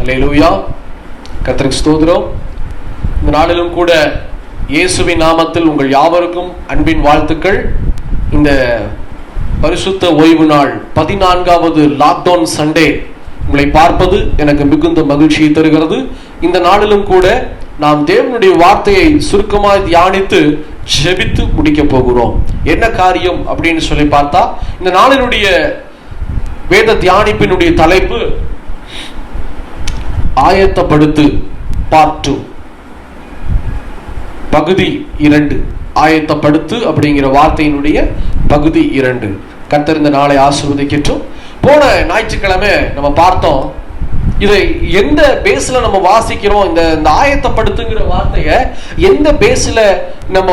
அல்லேலூயா. கர்த்தருக்கு ஸ்தோத்திரம். இந்த நாளிலும் கூட இயேசுவின் நாமத்தில் உங்கள் யாவருக்கும் அன்பின் வாழ்த்துக்கள். இந்த பரிசுத்த ஓய்வு நாள் 14வது லாக்டவுன் சண்டே உங்களை பார்ப்பது எனக்கு மிகுந்த மகிழ்ச்சியை தருகிறது. இந்த நாளிலும் கூட நாம் தேவனுடைய வார்த்தையை சுருக்கமாய் தியானித்து ஜெபித்து முடிக்க போகிறோம். என்ன காரியம் அப்படின்னு சொல்லி பார்த்தா, இந்த நாளினுடைய வேத தியானிப்பினுடைய தலைப்பு ஆயத்தப்படுத்து பார்ட் 2 பகுதி 2. ஆயத்தப்படுத்து அப்படிங்கிற வார்த்தையினுடைய பகுதி 2. கர்த்தர் இந்த நாளை ஆசீர்வதிக்கட்டும். போன ஞாயிற்றுக்கிழமை நம்ம பார்த்தோம், இதை எந்த பேஸ்ல நம்ம வாசிக்கிறோம், இந்த ஆயத்தப்படுத்துங்கிற வார்த்தையை எந்த பேஸ்ல நம்ம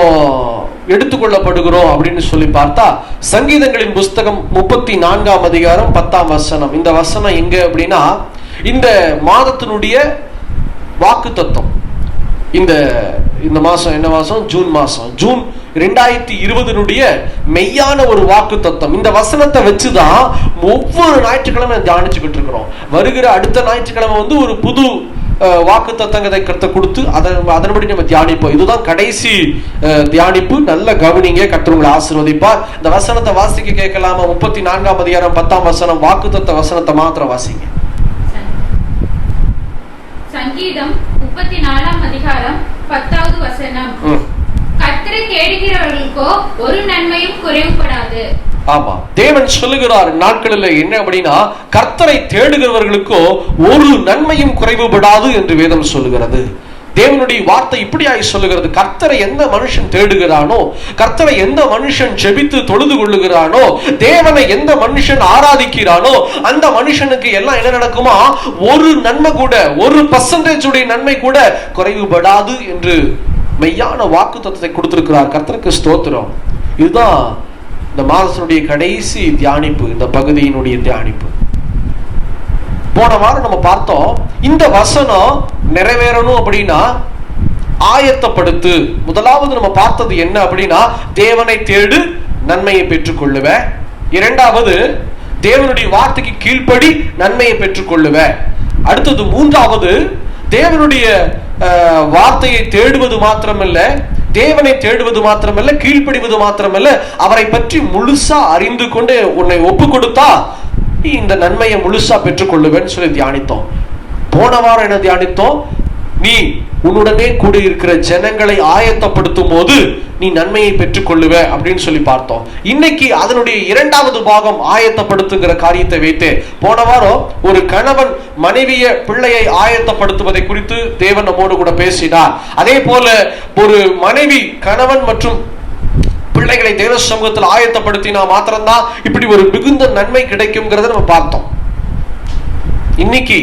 எடுத்துக்கொள்ளப்படுகிறோம் அப்படின்னு சொல்லி பார்த்தா, சங்கீதங்களின் புஸ்தகம் 34ஆம் அதிகாரம் 10ஆம் வசனம். இந்த வசனம் எங்க அப்படின்னா, இந்த மாதத்தினுடைய வாக்கு தத்துவம். இந்த மாசம் என்ன மாசம்? ஜூன் மாசம். ஜூன் 2020 மெய்யான ஒரு வாக்கு தத்துவம். இந்த வசனத்தை வச்சுதான் ஒவ்வொரு ஞாயிற்றுக்கிழமை தியானிச்சுக்கிட்டு இருக்கிறோம். வருகிற அடுத்த ஞாயிற்றுக்கிழமை ஒரு புது வாக்கு தத்தங்கத்தை கருத்தை கொடுத்து அதன்படி நம்ம தியானிப்போம். இதுதான் கடைசி தியானிப்பு. நல்ல கவனிங்க, கர்த்தர் உங்களை ஆசீர்வதிப்பார். இந்த வசனத்தை வாசிக்க கேட்கலாமா? 34ஆம் அதிகாரம் 10ஆம் வசனம், வாக்கு தத்த வசனத்தை மாத்திரம் வாசிங்க. சங்கீதம் 34ஆம் அதிகாரம் 10வது வசனம். கர்த்தரை தேடுகிறவர்களுக்கோ ஒரு நன்மையும் குறைவுபடாது. ஆமா, தேவன் சொல்லுகிறார் நாட்களில் என்ன அப்படின்னா, கர்த்தரை தேடுகிறவர்களுக்கோ ஒரு நன்மையும் குறைவுபடாது என்று வேதம் சொல்லுகிறது. தேவனுடைய வார்த்தை இப்படியாய் சொல்லுகிறது, கர்த்தரை எந்த மனுஷன் தேடுகிறானோ, கர்த்தரை எந்த மனுஷன் ஜெபித்து தொழுது கொள்ளுகிறானோ, தேவனை எந்த மனுஷன் ஆராதிக்கிறானோ, அந்த மனுஷனுக்கு எல்லாம் என்ன நடக்குமா? ஒரு நன்மை கூட, 1% உடைய நன்மை கூட குறைவுபடாது என்று மெய்யான வாக்கு தத்துவத்தை கொடுத்திருக்கிறார். கர்த்தருக்கு ஸ்தோத்திரம். இதுதான் இந்த மாதத்தினுடைய கடைசி தியானிப்பு, இந்த பகுதியினுடைய தியானிப்பு. போன வாரம் நம்ம பார்த்தோம், இந்த வசனம் நிறைவேறணும் அப்படின்னா ஆயத்தப்படுத்து. முதலாவது நம்ம பார்த்தது என்ன அப்படின்னா, தேவனை தேடு, நன்மையை பெற்றுக் கொள்ளுவ. இரண்டாவது, தேவனுடைய வார்த்தைக்கு கீழ்ப்படி, நன்மையை பெற்றுக் கொள்ளுவ. அடுத்தது மூன்றாவது, தேவனுடைய வார்த்தையை தேடுவது மாத்திரமல்ல, தேவனை தேடுவது மாத்திரமல்ல, கீழ்ப்படிவது மாத்திரமல்ல, அவரை பற்றி முழுசா அறிந்து கொண்டு உன்னை ஒப்பு கொடுத்தா இந்த நன்மையை முழுசா பெற்றுக்கொள்ளுவேன்னு சொல்லி தியானித்தோம். போன வாரம் என்ன தியானித்தோம்? நீ உன்னுடனே கூட இருக்கிற ஜனங்களை ஆயத்தப்படுத்தும் போது நீ நன்மையை பெற்றுக்கொள்ளுவ அப்படின்னு சொல்லி பார்த்தோம். இன்னைக்கு அதனுடைய இரண்டாவது பாகம் ஆயத்தப்படுத்துங்கிற காரியத்தை வைத்து, போன வாரம் ஒரு கணவன் மனைவிய பிள்ளையை ஆயத்தப்படுத்துவதை குறித்து தேவன் நம்மோடு கூட பேசினார். அதே போல ஒரு மனைவி கணவன் மற்றும் பிள்ளைகளை தேவ சமூகத்தில் ஆயத்தப்படுத்தினா மாத்திரம்தான் இப்படி ஒரு மிகுந்த நன்மை கிடைக்கும்ங்கிறத நம்ம பார்த்தோம். இன்னைக்கு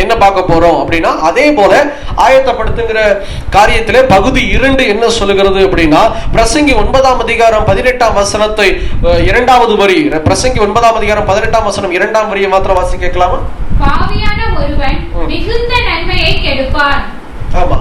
என்ன பார்க்க போறோம் அப்படின்னா, அதே போல ஆயத்தப்படுத்துங்கிற காரியத்திலே பகுதி 2 என்ன சொல்லுகிறது அப்படின்னா, பிரசங்கி 9ஆம் அதிகாரம் 18ஆம் வசனத்தை இரண்டாவது வரி, பிரசங்கி 9ஆம் அதிகாரம் 18ஆம் வசனம் 2ஆம் வரியை மாத்திரம் வாசி கேட்கலாமா? பாவியான ஒருவன் மிகுந்த நன்மையை கெடுப்பான். ஆமா,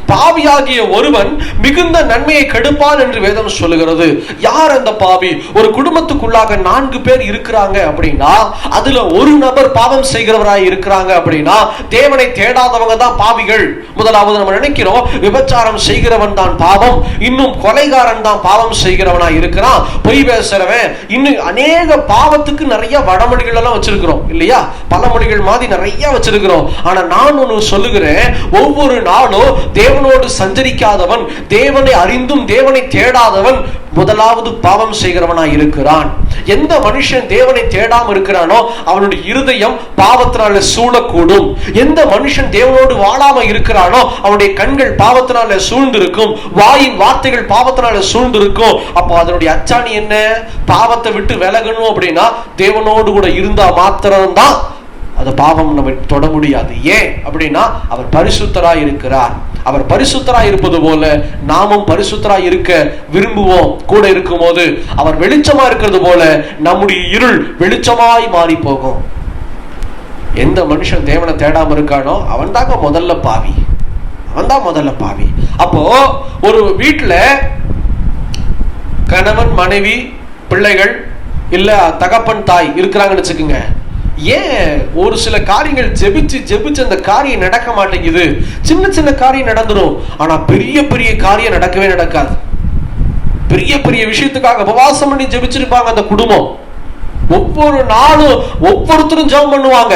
பாவியாகிய ஒருவன் மிகுந்த நன்மையை கெடுப்பான் என்று வேதம் சொல்லுகிறது. யார் அந்த பாவி? ஒரு குடும்பத்துக்குள்ளாக 4 பேர் இருக்கிறாங்க அப்படின்னா, அதுல ஒரு நபர் பாவம் செய்கிறவராய் இருக்கிறாங்க அப்படின்னா, தேவனை தேடாதவங்க தான் பாவிகள். முதலாவது நம்ம நினைக்கிறோம், விபச்சாரம் செய்கிறவன் தான் பாவம், இன்னும் கொலைகாரன் தான் பாவம் செய்கிறவனாய் இருக்கிறான், பொய் பேசுறவன், இன்னும் அநேக பாவத்துக்கு நிறைய வடமொழிகள் எல்லாம் வச்சிருக்கிறோம் இல்லையா? பழமொழிகள் மாதிரி நிறைய வச்சிருக்கிறோம். ஆனா நான் ஒன்னு சொல்லுகிறேன், ஒவ்வொரு நாளும் தேவனோடு சஞ்சரிக்காதவன், தேவனை அறிந்தும் தேவனை தேடாதவன் முதலாவது பாவம் செய்கிறவனாய் இருக்கிறான். எந்த மனுஷன் தேவனை தேடாம இருக்கிறானோ அவனுடைய இருதயம் பாவத்தினால சூழக்கூடும். எந்த மனுஷன் தேவனோடு வாழாம இருக்கிறானோ அவனுடைய கண்கள் பாவத்தினால சூழ்ந்திருக்கும், வாயின் வார்த்தைகள் பாவத்தினால சூழ்ந்திருக்கும். அப்போ அதனுடைய அச்சாணி என்ன? பாவத்தை விட்டு விலகணும் அப்படின்னா தேவனோடு கூட இருந்தா மாத்திரம்தான் அது பாவம் நம்ம தொட முடியாது. ஏன் அப்படின்னா அவர் பரிசுத்தராய் இருக்கிறார். அவர் பரிசுத்தராய் இருப்பது போல நாமும் பரிசுத்தராய் இருக்க விரும்புவோம். கூட இருக்கும் போது அவர் வெளிச்சமா இருக்கிறது போல நம்முடைய இருள் வெளிச்சமாய் மாறி போகும். எந்த மனுஷன் தேவனை தேடாம இருக்கானோ அவன் தாங்க முதல்ல பாவி, அவன் தான் முதல்ல பாவி. அப்போ ஒரு வீட்டுல கணவன் மனைவி பிள்ளைகள் இல்ல தகப்பன் தாய் இருக்கிறாங்கன்னு வச்சுக்கோங்க. ஏன் ஒரு சில காரியங்கள் ஜெபிச்சு ஜெபிச்சு அந்த காரியம் நடக்க மாட்டேங்குது? சின்ன சின்ன காரியம் நடந்துடும், ஆனா பெரிய பெரிய காரியம் நடக்கவே நடக்காது. பெரிய பெரிய விஷயத்துக்காக உபவாசம் பண்ணி ஜெபிச்சிருப்பாங்க அந்த குடும்பம். ஒவ்வொரு நாளும் ஒவ்வொருத்தரும் ஜெபம் பண்ணுவாங்க,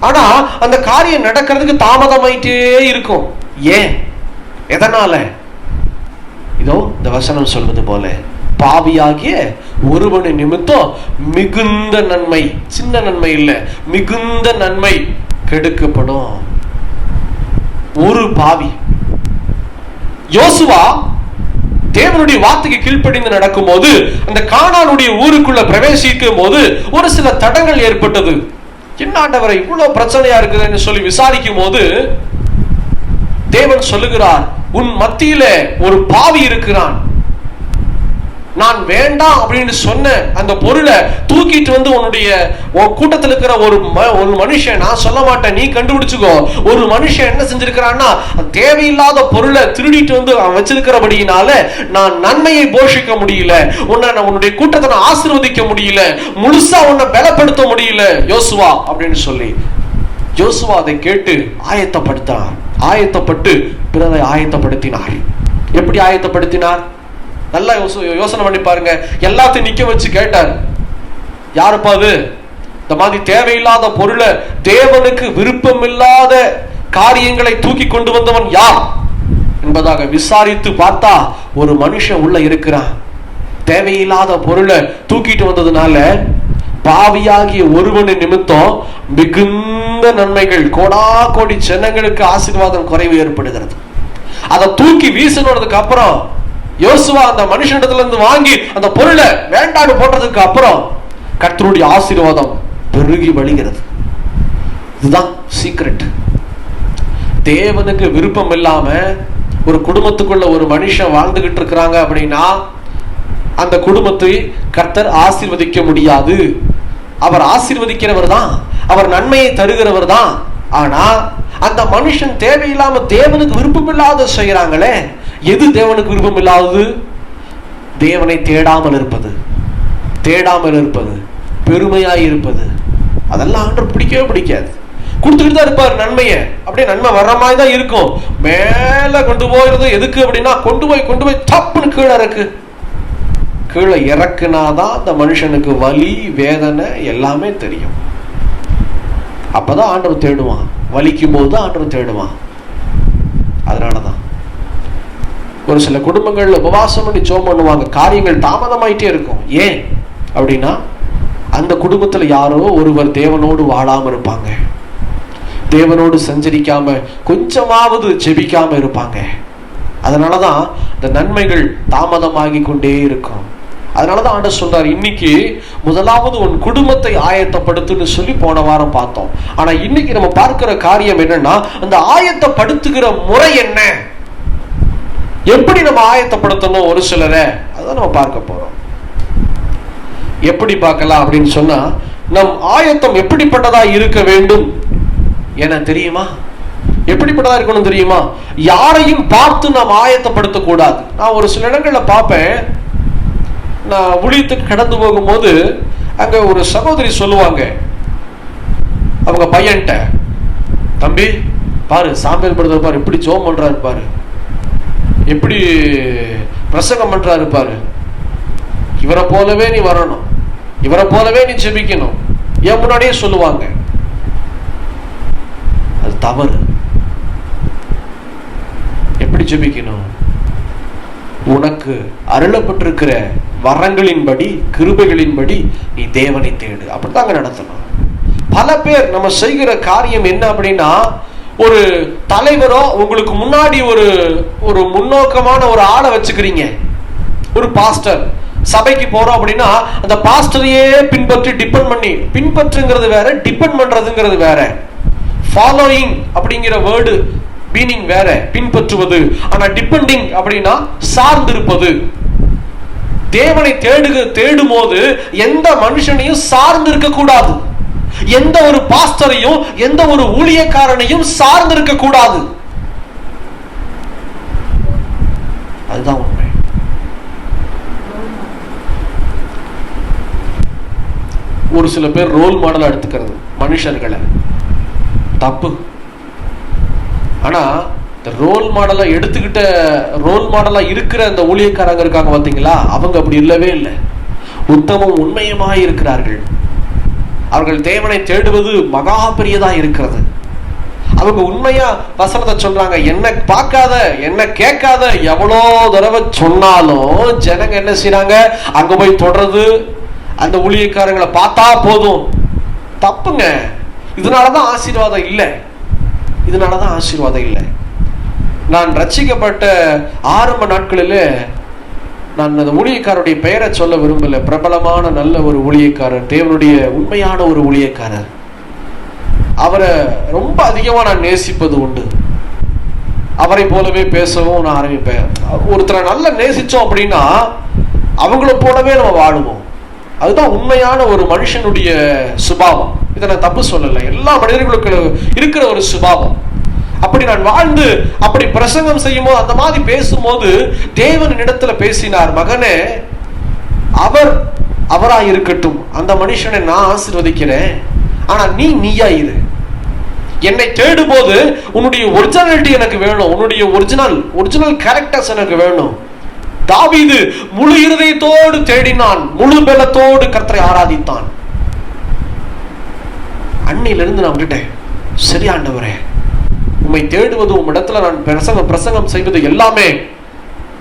ஆனா அந்த காரியம் நடக்கிறதுக்கு தாமதமாயிட்டே இருக்கும். ஏன்? எதனால? இதோ இந்த வசனம் சொல்வது போல, பாவியாகிய ஒருவனின் நிமித்தம் மிகுந்த நன்மை, சின்ன நன்மை இல்ல, மிகுந்த நன்மை கெடுக்கப்படும். ஒரு பாவி. யோசுவா தேவனுடைய வார்த்தைக்கு கீழ்ப்படிந்து நடக்கும் போது அந்த கானானுடைய ஊருக்குள்ள பிரவேசிக்கும் போது ஒரு சில தடங்கள் ஏற்பட்டது. என்ன ஆண்டவரை இவ்வளவு பிரச்சனையா இருக்குதுன்னு சொல்லி விசாரிக்கும் போது தேவன் சொல்லுகிறார், உன் மத்தியில ஒரு பாவி இருக்கிறான். நான் வேண்டாம் அப்படின்னு சொன்ன அந்த பொருளை தூக்கிட்டு வந்து உன்னுடைய கூட்டத்தில் இருக்கிற ஒரு மனுஷன், நான் சொல்ல மாட்டேன், நீ கண்டுபிடிச்சுக்கோ, ஒரு மனுஷன் என்ன செஞ்சிருக்கிறான்னா தேவையில்லாத பொருளை திருடிட்டு வந்து அவன் வச்சிருக்கிறபடியினால நான் நன்மையை போஷிக்க முடியல, உன்னுடைய கூட்டத்தை நான் ஆசீர்வதிக்க முடியல, முழுசா உன்னை பலப்படுத்த முடியல யோசுவா அப்படின்னு சொல்லி யோசுவா அதை கேட்டு ஆயத்தப்பட்டு பிறரை ஆயத்தப்படுத்தினார். எப்படி ஆயத்தப்படுத்தினார்? நல்லா யோசனை பண்ணி பாருங்க. எல்லாத்தையும் நிக்க வச்சு கேட்டார், யாருப்பா அது? இந்த மாதிரி தேவையில்லாத பொருளை, தேவனுக்கு விருப்பம் இல்லாத காரியங்களை தூக்கி கொண்டு வந்தவன் யார் என்பதாக விசாரித்து பார்த்தா ஒரு மனுஷன் உள்ள இருக்கிறான். தேவையில்லாத பொருளை தூக்கிட்டு வந்ததுனால பாவியாகிய ஒருவனின் நிமித்தம் மிகுந்த நன்மைகள், கோடா கோடி ஜனங்களுக்கு ஆசீர்வாதம் குறைவு ஏற்படுகிறது. அதை தூக்கி வீசினதுக்கு அப்புறம் யோசுவா அந்த மனுஷனிடத்துல இருந்து வாங்கி அந்த பொருளை வேண்டான்னு போட்டதுக்கு அப்புறம் கர்த்தருடைய ஆசீர்வாதம் பெருகி வழிகிறது. இதுதான் சீக்ரெட். தேவனுக்கு விருப்பம் இல்லாம ஒரு குடும்பத்துக்குள்ள ஒரு மனுஷன் வாழ்ந்துகிட்டு இருக்கிறாங்க அப்படின்னா அந்த குடும்பத்தை கர்த்தர் ஆசீர்வதிக்க முடியாது. அவர் ஆசீர்வதிக்கிறவர் தான், அவர் நன்மையை தருகிறவர் தான். ஆனா அந்த மனுஷன் தேவையில்லாம தேவனுக்கு விருப்பம் இல்லாத செய்யறாங்களே. எது தேவனுக்கு விருப்பம் இல்லாதது? தேவனை தேடாமல் இருப்பது, பெருமையாய் இருப்பது, அதெல்லாம் ஆண்டவர் பிடிக்கவே பிடிக்காது. கொடுத்துக்கிட்டு தான் இருப்பார் நன்மையை, அப்படியே நன்மை வர்ற மாதிரி தான் இருக்கும். மேல கொண்டு போகிறது எதுக்கு அப்படின்னா கொண்டு போய் தப்புன்னு கீழே இறக்குனாதான் அந்த மனுஷனுக்கு வலி வேதனை எல்லாமே தெரியும். அப்பதான் ஆண்டவர் தேடுவான், வலிக்கும் போது தான் ஆண்டவர் தேடுவான். அதனாலதான் ஒரு சில குடும்பங்கள்ல உபவாசம் பண்ணி ஜெபம் பண்ணுவாங்க, காரியங்கள் தாமதமாயிட்டே இருக்கும். ஏன் அப்படின்னா அந்த குடும்பத்துல யாரோ ஒருவர் தேவனோடு வாழாம இருப்பாங்க, தேவனோடு சஞ்சரிக்காம கொஞ்சமாவது ஜெபிக்காம இருப்பாங்க. அதனாலதான் இந்த நன்மைகள் தாமதமாகி கொண்டே இருக்கும். அதனாலதான் ஆண்டவர் சொல்றாரு, இன்னைக்கு முதலாவது உன் குடும்பத்தை ஆயத்தப்படுத்துன்னு சொல்லி போன வாரம் பார்த்தோம். ஆனா இன்னைக்கு நம்ம பார்க்கிற காரியம் என்னன்னா, அந்த ஆயத்தப்படுத்துகிற முறை என்ன, எப்படி நம்ம ஆயத்தப்படுத்தணும் ஒரு சிலரை, அதான் நம்ம பார்க்க போறோம். எப்படி பார்க்கலாம் அப்படின்னு சொன்னா, நம் ஆயத்தம் எப்படிப்பட்டதா இருக்க வேண்டும் என தெரியுமா? எப்படிப்பட்டதா இருக்கணும் தெரியுமா? யாரையும் பார்த்து நாம் ஆயத்தப்படுத்த கூடாது. நான் ஒரு சில இடங்கள்ல பார்ப்பேன், நான் ஊழியத்துக்கு கடந்து போகும்போது அங்க ஒரு சகோதரி சொல்லுவாங்க அவங்க பையன்ட்ட, தம்பி பாரு சாம்பியல் படுத்துற பாரு, எப்படி ஜெபம் பண்றாரு பாரு, எப்படி பிரசங்கம் பண்றாரு பாரு, இவரை போலவே நீ வரணும், இவரை போலவே நீ ஜெபிக்கணும், என் முன்னாடியே சொல்லுவாங்க. அது தவறு. எப்படி ஜெபிக்கணும்? உனக்கு அருளப்பட்டிருக்கிற வரங்களின்படி கிருபைகளின்படி நீ தேவனை தேடு, அப்படித்தாங்க நடத்தணும். பல பேர் நம்ம செய்கிற காரியம் என்ன அப்படின்னா, ஒரு தலைவரோ உங்களுக்கு முன்னாடி ஒரு முன்னோக்கமான ஒரு ஆளை வச்சுக்கிறீங்க. ஒரு பாஸ்டர் சபைக்கு போறோம் அப்படின்னா அந்த பாஸ்டரையே பின்பற்றி டிபெண்ட் பண்ணி, பின்பற்றுங்கிறது வேற, டிபெண்ட் பண்றதுங்கிறது வேற. ஃபாலோயிங் அப்படிங்கிற வேர்டு மீனிங் வேற, பின்பற்றுவது. ஆனா டிபெண்டிங் அப்படின்னா சார்ந்திருப்பது. தேவனை தேடும் போது எந்த மனுஷனையும் சார்ந்து இருக்க கூடாது, எந்த ஒரு பாஸ்டரையும் எந்த ஒரு ஊழியக்காரனையும் சார்ந்து இருக்க கூடாது. அதுதான் உண்மை. ஒரு சில பேர் ரோல் மாடலா எடுத்துக்கிறது மனுஷர்களை, தப்பு. ஆனா இந்த ரோல் மாடலா எடுத்துக்கிட்ட, ரோல் மாடலா இருக்கிற அந்த ஊழியக்காரங்க இருக்காங்க பாத்தீங்களா, அவங்க அப்படி இல்லவே இல்லை. உத்தமம் உண்மையுமாய் இருக்கிறார்கள். அவர்கள் தேவனை தேடுவது மகா பெரியதா இருக்கிறது. அவங்க உண்மையா வசனத்தை சொல்றாங்க. என்ன பார்க்காத, என்ன கேட்காத, எவ்வளோ தடவை சொன்னாலும் ஜனங்க என்ன செய்யறாங்க, அங்க போய் தொடர்றது, அந்த ஊழியக்காரங்களை பார்த்தா போதும். தப்புங்க. இதனாலதான் ஆசீர்வாதம் இல்லை, இதனாலதான் ஆசீர்வாதம் இல்லை. நான் ரட்சிக்கப்பட்ட ஆரம்ப நாட்களில் நான் அந்த ஊழியக்காரருடைய பெயரை சொல்ல விரும்பல. பிரபலமான நல்ல ஒரு ஊழியக்காரர், தேவனுடைய உண்மையான ஒரு ஊழியக்காரர். அவரை ரொம்ப அதிகமா நான் நேசிப்பது உண்டு. அவரை போலவே பேசவும் நான் ஆரம்பிப்பேன். ஒருத்தரை நல்லா நேசிச்சோம் அப்படின்னா அவங்கள போலவே நம்ம வாழுவோம். அதுதான் உண்மையான ஒரு மனுஷனுடைய சுபாவம். இதை நான் தப்பு சொல்லலை, எல்லா மனிதர்களுக்கு இருக்கிற ஒரு சுபாவம். அப்படி நான் வாழ்ந்து அப்படி பிரசங்கம் செய்யும் போது, அந்த மாதிரி பேசும்போது தேவன் இடத்துல பேசினார், மகனே அவராய் இருக்கட்டும், அந்த மனுஷனை நான் ஆசீர்வதிக்கிறேன், ஆனா நீயா இரு. என்னை தேடும் போது உன்னுடைய ஒரிஜினாலிட்டி எனக்கு வேணும், உன்னுடைய ஒரிஜினல் கேரக்டர்ஸ் எனக்கு வேணும். தாவீது முழு இருதயத்தோடு தேடினான், முழு பலத்தோடு கர்த்தரை ஆராதித்தான். அன்னையிலிருந்து நான் விட்டுட்டேன். சரி ஆண்டவரே, உம்மை தேடுவது, உம்மிடத்துல நான் பிரசங்கம் செய்வது எல்லாமே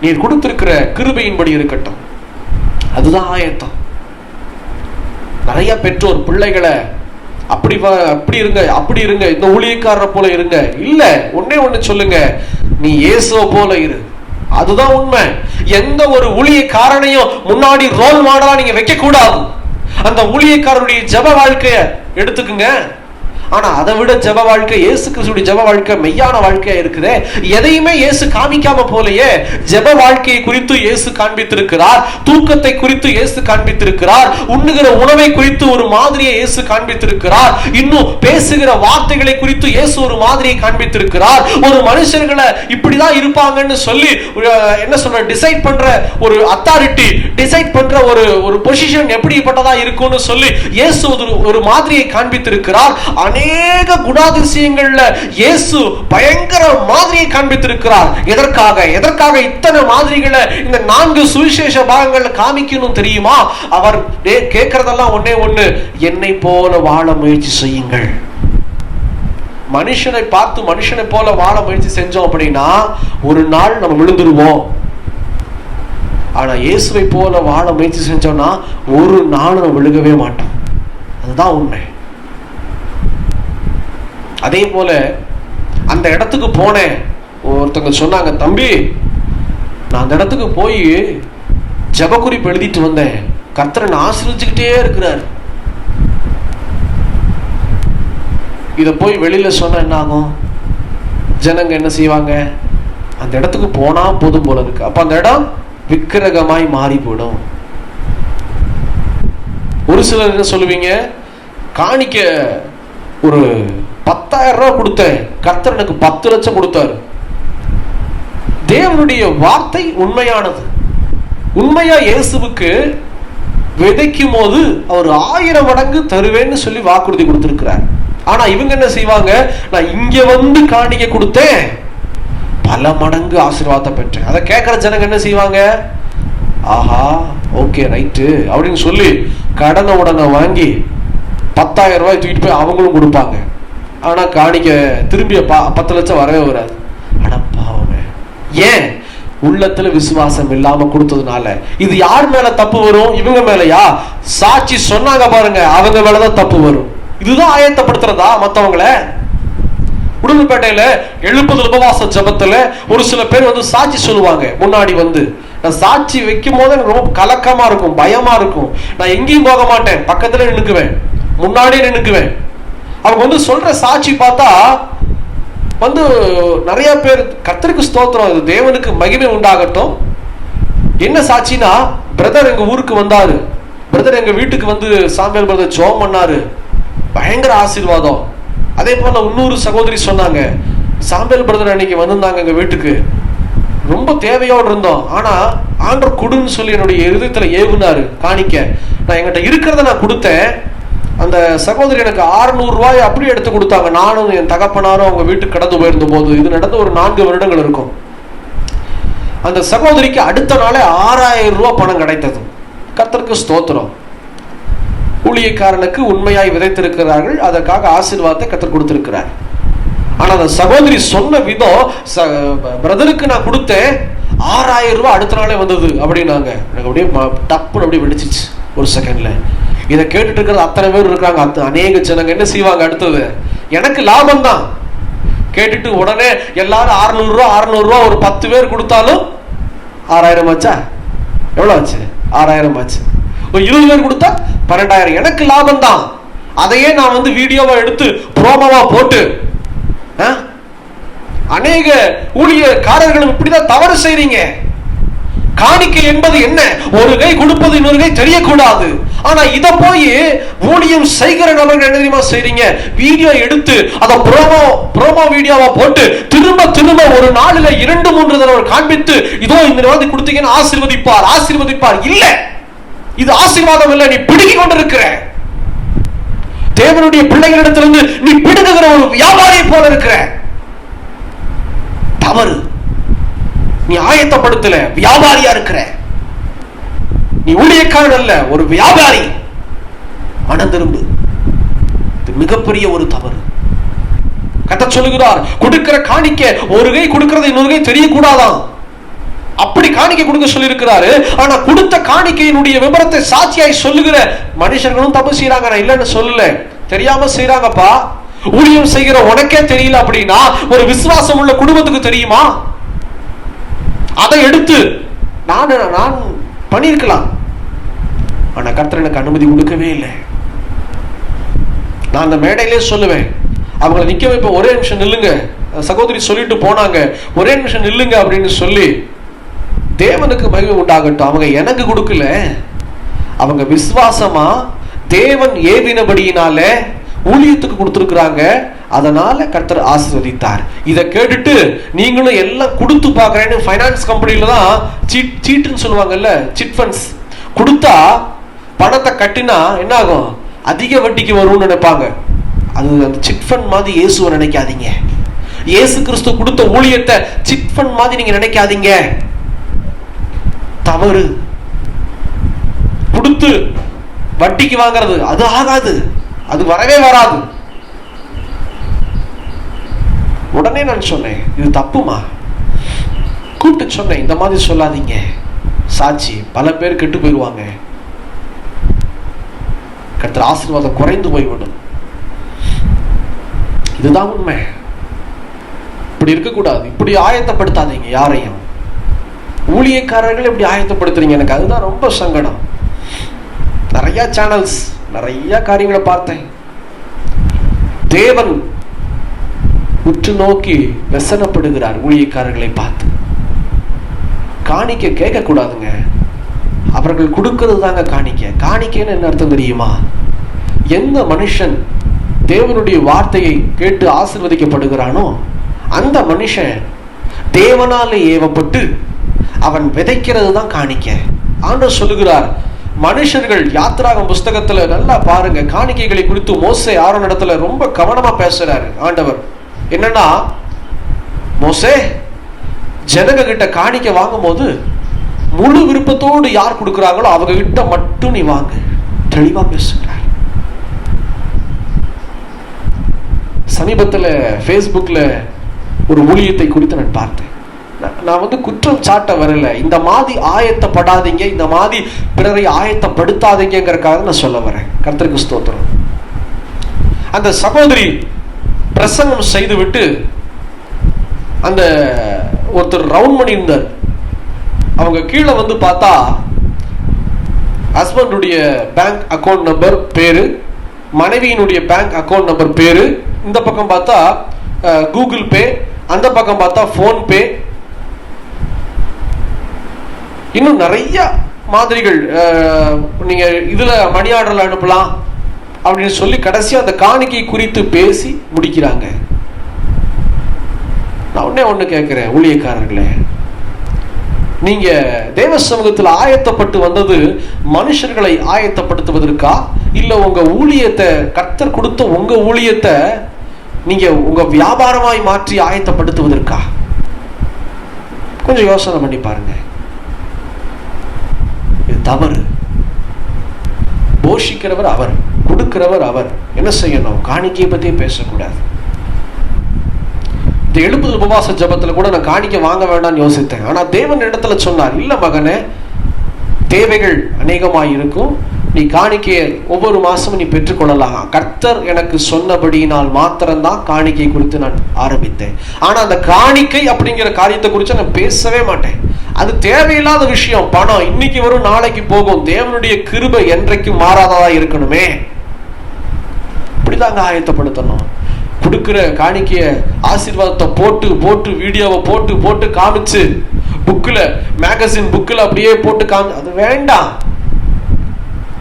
நீர் கொடுத்திருக்கிற கிருபையின்படி இருக்கட்டும். அதுதான் ஆயத்தம். நிறைய பெற்றோர் பிள்ளைகளை அப்படி இருங்க, அப்படி இருங்க, இந்த ஊழியக்காரரை போல இருங்க. இல்ல, ஒண்ணு சொல்லுங்க, நீ இயேசுவை போல இரு. அதுதான் உண்மை. எந்த ஒரு ஊழியக்காரனையும் முன்னாடி ரோல் மாடலா நீங்க வைக்க கூடாது. அந்த ஊழியக்காரருடைய ஜெப வாழ்க்கைய எடுத்துக்குங்க. ஆனா அதை விட ஜெப வாழ்க்கை, இயேசு கிறிஸ்துடைய ஜெப வாழ்க்கை மெய்யான வாழ்க்கையா இருக்குது. எதையுமே இயேசு காமிக்காம போலயே ஜெப வாழ்க்கையை குறித்து இயேசு காண்பித்திருக்கிறார், தூக்கத்தை குறித்து இயேசு காண்பித்திருக்கிறார், உண்ணுகிற உணவை குறித்து ஒரு மாதிரியை இயேசு காண்பித்திருக்கிறார், இன்னும் பேசுகிற வார்த்தைகளை குறித்து இயேசு ஒரு மாதிரியை காண்பித்திருக்கிறார். ஒரு மனுஷர்களை இப்படிதான் இருப்பாங்கன்னு சொல்லி என்ன சொல்ற டிசைட் பண்ற ஒரு அத்தாரிட்டி, டிசைட் பண்ற ஒரு பொசிஷன் எப்படிப்பட்டதா இருக்கும்னு சொல்லி இயேசு ஒரு மாதிரியை காண்பித்திருக்கிறார். அநேக குணாதிசயங்கள்ல இயேசு பயங்கர மாதிரியை காண்பித்திருக்கிறார். எதற்காக இத்தனை மாதிரிகளை இந்த 4 சுவிசேஷ பாகங்கள்ல காமிக்கணும் தெரியுமா? அவர் கேட்கறதெல்லாம் ஒண்ணு, என்னை போல வாழ முயற்சி செய்யுங்கள். மனுஷனை பார்த்து மனுஷனை போல வாழ முயற்சி செஞ்சோம் அப்படின்னா ஒரு நாள் நம்ம விழுந்துருவோம். ஆனா இயேசுவை போல வாழ முயற்சி செஞ்சோம்னா ஒரு நாள் நம்ம விழுகவே மாட்டோம். அதுதான் உண்மை. அதே போல அந்த இடத்துக்கு போனேன். ஒருத்தங்க சொன்னாங்க, தம்பி நான் அந்த இடத்துக்கு போய் ஜெபக்குறிப்பு எழுதிட்டு வந்தேன், கர்த்தரை ஆசீர்வதிச்சுக்கிட்டே இருக்கிறார். இத போய் வெளியில சொன்ன என்ன ஆகும்? ஜனங்க என்ன செய்வாங்க? அந்த இடத்துக்கு போனா போதும் போல இருக்கு. அப்ப அந்த இடம் விக்கிரகமாய் மாறி போயிடும். ஒரு சிலர் என்ன சொல்லுவீங்க, காணிக்க ஒரு 10,000 ரூபாய் கொடுத்தேன், கர்த்தர் எனக்கு 10 லட்சம் கொடுத்தாரு. தேவனுடைய வார்த்தை உண்மையானது. உண்மையா இயேசுவுக்கு விதைக்கும் போது அவர் 1000 மடங்கு தருவேன்னு சொல்லி வாக்குறுதி கொடுத்திருக்கிறார். ஆனா இவங்க என்ன செய்வாங்க, நான் இங்க வந்து காணிக்க கொடுத்தேன், பல மடங்கு ஆசீர்வாதத்தை பெற்றேன். அதை கேட்கிற ஜனங்க என்ன செய்வாங்க, ஆஹா ஓகே ரைட்டு அப்படின்னு சொல்லி கடனை உடனே வாங்கி 10,000 ரூபாய் தூக்கிட்டு போய் அவங்களும் கொடுப்பாங்க. ஆனா காணிக்க திரும்பி 10 லட்சம் வரவே வராது. ஆனா பாவமே, ஏன்? உள்ளத்துல விசுவாசம் இல்லாம கொடுத்ததுனால. இது யார் மேல தப்பு வரும்? இவங்க மேலயா? சாட்சி சொன்னாங்க பாருங்க, அவங்க மேலதான் தப்பு வரும். இதுதான் ஆயத்தப்படுத்துறதா மத்தவங்கள? உடுமல்பேட்டையில 70 உபவாச ஜபத்துல ஒரு சில பேர் வந்து சாட்சி சொல்லுவாங்க. முன்னாடி வந்து நான் சாட்சி வைக்கும் போது எனக்கு ரொம்ப கலக்கமா இருக்கும், பயமா இருக்கும். நான் எங்கேயும் போக மாட்டேன், பக்கத்துல நின்னுக்குவேன், முன்னாடியே நின்னுக்குவேன். அவங்க வந்து சொல்ற சாட்சி பார்த்தா வந்து நிறைய பேர், கர்த்தருக்கு ஸ்தோத்திரம், இது தேவனுக்கு மகிமை உண்டாகட்டும். என்ன சாட்சினா, பிரதர் எங்க ஊருக்கு வந்தாரு, பிரதர் எங்க வீட்டுக்கு வந்து சாம்பியல் பிரதர் ஜெபம் பண்ணாரு, பயங்கர ஆசீர்வாதம். அதே போல இன்னொரு சகோதரி சொன்னாங்க, சாம்பியல் பிரதர் அன்னைக்கு வந்திருந்தாங்க எங்க வீட்டுக்கு, ரொம்ப தேவையோடு இருந்தோம், ஆனா ஆண்டவர் கொடுன்னு சொல்லி என்னுடைய இருதயத்துல ஏவுனாரு காணிக்க. நான் என்கிட்ட இருக்கிறத நான் கொடுத்தேன், அந்த சகோதரி எனக்கு 600 ரூபாய் அப்படியே எடுத்து கொடுத்தாங்க. நானும் என் தகப்பனாரும் அவங்க வீட்டுக்கு கடந்து போயிருந்த போது, இது நடந்து ஒரு 4 வருடங்கள் இருக்கும். அந்த சகோதரிக்கு அடுத்த நாளே 6000 ரூபாய் பணம் கிடைத்தது. கர்த்தருக்கு ஸ்தோத்திரம். ஊழியக்காரனுக்கு உண்மையாய் விதைத்திருக்கிறார்கள், அதற்காக ஆசீர்வாதத்தை கர்த்தர் கொடுத்திருக்கிறார். ஆனா அந்த சகோதரி சொன்ன விதம், பிரதருக்கு நான் கொடுத்தேன் 6000 ரூபாய் அடுத்த நாளே வந்தது அப்படின்னாங்க. எனக்கு அப்படியே டப்புன்னு அப்படியே வெடிச்சிச்சு ஒரு செகண்ட்ல. இதை கேட்டுட்டு இருக்கிறது அத்தனை பேர் இருக்காங்க, அநேக ஜனங்க என்ன செய்வாங்க அடுத்தது? எனக்கு லாபம் தான். கேட்டுட்டு உடனே எல்லாரும் 600 ரூபா 600 ரூபா ஒரு 10 பேர் கொடுத்தாலும் 6000 ஆச்சா? எவ்வளவு ஆச்சு? 6000 ஆச்சு. ஒரு 20 பேர் கொடுத்தா 12000. எனக்கு லாபம் தான். அதையே நான் வீடியோவா எடுத்து ப்ரோமோவா போட்டு, அநேக ஊழியக்காரர்களும் இப்படிதான் தவறு செய்றீங்க. காணிக்கை என்பது என்ன? ஒரு கை கொடுப்பது இன்னொரு கை தெரியக்கூடாது. ஆனா இத போய் ஊழியம் செய்கிற நபர்கள் என்ன தெரியுமா செய்றீங்க? வீடியோ எடுத்து அத ப்ரோமோ வீடியோவா போட்டு திரும்ப திரும்ப ஒரு நாளில 2-3 தடவை காண்பித்து, இதோ இந்த மாதிரி கொடுத்தீங்கன்னா ஆசீர்வதிப்பார் ஆசீர்வதிப்பார். இல்ல, இது ஆசீர்வாதம் இல்ல. நீ பிடுங்கிக் கொண்டிருக்கிற தேவனுடைய பிள்ளைகளிடத்திலிருந்து நீ பிடுங்குகிற ஒரு வியாபாரியை போல இருக்கிற. தவறு. நீ ஆயத்தப்படுத்தல, வியாபாரியா இருக்கிற. நீ ஊழியக்காரன் அல்ல, ஒரு வியாபாரி. மனம் திரும்பு. இது மிகப்பெரிய ஒரு தவறு. கர்த்தர் சொல்லுகிறார், கொடுக்கிற காணிக்க ஒரு கை கொடுக்கிறது இன்னொரு கை தெரியக்கூடாதான். அப்படி காணிக்கை கொடுக்க சொல்லி இருக்கிறாரு. ஆனா கொடுத்த காணிக்கையினுடைய விபரத்தை சாட்சியாய் சொல்லுகிற மனுஷர்களும் தப்பு செய்யறாங்க. நான் இல்லைன்னு சொல்லல, தெரியாம செய்யறாங்கப்பா. ஊழியம் செய்கிற உனக்கே தெரியல அப்படின்னா ஒரு விசுவாசம் உள்ள குடும்பத்துக்கு தெரியுமா? அதை எடுத்து நான் பண்ணிருக்கலாம். ஆனா கர்த்தர் எனக்கு அனுமதி கொடுக்கவே இல்லை. நான் அந்த மேடையிலே சொல்லுவேன், அவங்களை நிக்க வைப்ப, ஒரே நிமிஷம் நில்லுங்க. சகோதரி சொல்லிட்டு போனாங்க, ஒரே நிமிஷம் நில்லுங்க அப்படின்னு சொல்லி, தேவனுக்கு மகிமை உண்டாகட்டும். அவங்க எனக்கு கொடுக்கல, அவங்க விசுவாசமா தேவன் ஏவினபடியினால ஊழியத்துக்கு கொடுத்திருக்கிறாங்க. அதனால கர்த்தர் ஆசீர்வதித்தார். இதை கேட்டுட்டு நீங்களும் எல்லாம் கொடுத்து பாக்குறேன்னு ஃபைனான்ஸ் கம்பெனில தான் சீட்டுன்னு சொல்லுவாங்கல்ல, சிட் ஃபண்ட்ஸ் கொடுத்தா பணத்தை கட்டினா என்ன ஆகும்? அதிக வட்டிக்கு வரும்னு நினைப்பாங்க. அது அந்த சிட் ஃபண்ட் மாதிரி இயேசுவை நினைக்காதீங்க. இயேசு கிறிஸ்து கொடுத்த ஊழியத்தை சிட் ஃபண்ட் மாதிரி நீங்க நினைக்காதீங்க. தவறு. கொடுத்து வட்டிக்கு வாங்குறது அது ஆகாது, அது வரவே வராது. உடனே நான் சொன்னேன், இது தப்புமா? கூப்பிட்டு சொன்னேன், இந்த மாதிரி சொல்லாதீங்க. சாட்சி பல பேர் கெட்டு போயிடுவாங்க. கர்த்தர் ஆசீர்வாதம் குறைந்து போய்விடும். இதுதான் உண்மை. இப்படி இருக்கக்கூடாது. இப்படி ஆயத்தப்படுத்தாதீங்க யாரையும். ஊழியக்காரர்கள் இப்படி ஆயத்தப்படுத்துறீங்க. எனக்கு அதுதான் ரொம்ப சங்கடம். நிறைய சேனல்ஸ், நிறைய காரியங்களை பார்த்தேன். தேவன் உற்று நோக்கி வெசனப்படுகிறார் ஊழியக்காரர்களை பார்த்து. காணிக்க கேட்க கூடாதுங்க. அவர்கள் கொடுக்கிறது தாங்க காணிக்க. காணிக்கைன்னு என்ன அர்த்தம் தெரியுமா? எந்த மனுஷன் தேவனுடைய வார்த்தையை கேட்டு ஆசீர்வதிக்கப்படுகிறானோ அந்த மனுஷன் தேவனால ஏவப்பட்டு அவன் விதைக்கிறது தான் காணிக்க. ஆண்டவர் சொல்லுகிறார், மனுஷர்கள் யாத்திராகம் புஸ்தகத்துல நல்லா பாருங்க, காணிக்கைகளை குறித்து மோசே ஆரோன் இடத்துல ரொம்ப கவனமா பேசுறாரு ஆண்டவர். என்னன்னா, மோசே ஜனங்க கிட்ட காணிக்க வாங்கும் போது முழு விருப்பத்தோடு யார் கொடுக்கிறாங்களோ அவங்க கிட்ட மட்டும் நீ வாங்க. தெளிவா பேசுகிறார். சமீபத்துல ஃபேஸ்புக்ல ஒரு ஊழியத்தை குறித்து நான் பார்த்தேன். நான் குற்றம் சாட்ட வரல, இந்த மாதிரி ஆயத்தப்படாதீங்க, இந்த மாதிரி பிறரை ஆயத்தப்படுத்தாதீங்கிறதுக்காக நான் சொல்ல வரேன். கர்த்தருக்கு ஸ்தோத்திரம். அந்த சகோதரி பிரசங்கம் செய்து விட்டு அந்த ஒருத்தர் ரவுண்ட் பண்ணி இருந்தார். அவங்க கீழே பார்த்தா ஹஸ்பண்டுடைய பேங்க் அக்கௌண்ட் நம்பர் பேரு, மனைவியினுடைய பேங்க் அக்கௌண்ட் நம்பர் பேரு, இந்த பக்கம் பார்த்தா கூகுள் பே, அந்த பக்கம் பார்த்தா போன் பே, இன்னும் நிறைய மாதிரிகள். நீங்க இதுல மணி ஆர்டர்ல அனுப்பலாம் அப்படின்னு சொல்லி கடைசியா அந்த காணிக்கை குறித்து பேசி முடிக்கிறாங்க. நான் ஒண்ணு கேட்கிறேன், ஊழியக்காரர்களே, நீங்க தேவ சமூகத்தில் ஆயத்தப்பட்டு வந்தது மனுஷர்களை ஆயத்தப்படுத்துவதற்கா, இல்ல உங்க ஊழியத்தை, கர்த்தர் கொடுத்த உங்க ஊழியத்தை நீங்க உங்க வியாபாரமாய் மாற்றி ஆயத்தப்படுத்துவதற்கா? கொஞ்சம் யோசனை பண்ணி பாருங்க. இது தவறு. போஷிக்கிறவர் அவர், கொடுக்கிறவர் அவர். என்ன செய்யணும்? காணிக்கையை பத்தியே பேசக்கூடாது. இந்த எழுப்புதல் உபவாச ஜபத்துல கூட நான் காணிக்க வாங்க வேண்டாம்னு யோசித்தேன். ஆனா தேவன் இடத்துல சொன்னார், இல்ல மகனே, தேவைகள் அநேகமாய் இருக்கும், நீ காணிக்கையை ஒவ்வொரு மாசமும் நீ பெற்றுக்கொள்ளலாம். கர்த்தர் எனக்கு சொன்னபடியினால் மாத்திரம்தான் காணிக்கை குறித்து நான் ஆரம்பித்தேன். ஆனா அந்த காணிக்கை அப்படிங்கிற காரியத்தை குறித்து நான் பேசவே மாட்டேன். அது தேவையில்லாத விஷயம். பணம் இன்னைக்கு வரும், நாளைக்கு போகும். தேவனுடைய கிருபை என்றைக்கும் மாறாததா இருக்கணுமே. இப்படிதாங்க ஆயத்தப்படுத்தணும். கொடுக்கிற காணிக்கைய ஆசீர்வாதத்தை போட்டு போட்டு வீடியோவை போட்டு போட்டு காமிச்சு புக்கில், மேகசின் புக்கில் அப்படியே போட்டு அது வேண்டாம்.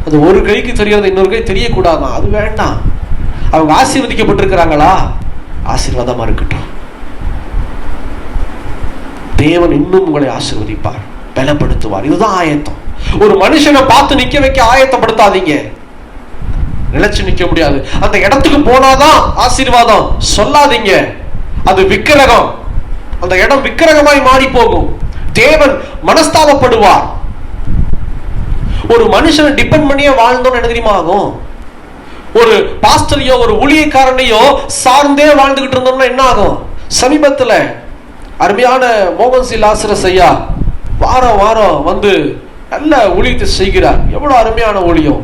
அது ஒரு கைக்கு தெரியாது, இன்னொரு கை தெரியக்கூடாதான். அது வேண்டாம். அவங்க ஆசீர்வதிக்கப்பட்டிருக்கிறாங்களா? ஆசீர்வாதமா இருக்கட்டும். தேவன் இன்னும் உங்களை ஆசீர்வதிப்பார், பலப்படுத்துவார். இதுதான் ஆயத்தம். ஒரு மனுஷனை பார்த்து நிக்க வைக்க ஆயத்தப்படுத்தாதீங்க. நிலைச்சு நிக்க முடியாது. அந்த இடத்துக்கு போனாதான் ஆசீர்வாதம் சொல்லாதீங்க. அது விக்கிரகம். அந்த இடம் விக்கிரகமாய் மாறி போகும். தேவன் மனஸ்தாபப்படுவார். ஒரு மனுஷனை டிபெண்ட் பண்ணியே வாழ்ந்தோன்னு என்ன தெரியுமா ஆகும்? ஒரு பாஸ்டரையோ ஒரு ஊழியக்காரனையோ சார்ந்தே வாழ்ந்துகிட்டு இருந்தோம்னா என்ன ஆகும்? சமீபத்துல அருமையான மோகன் சி லாசரஸ் ஐயா வாரம் வாரம் வந்து நல்ல ஊழியத்தை செய்கிறார். எவ்வளவு அருமையான ஊழியம்.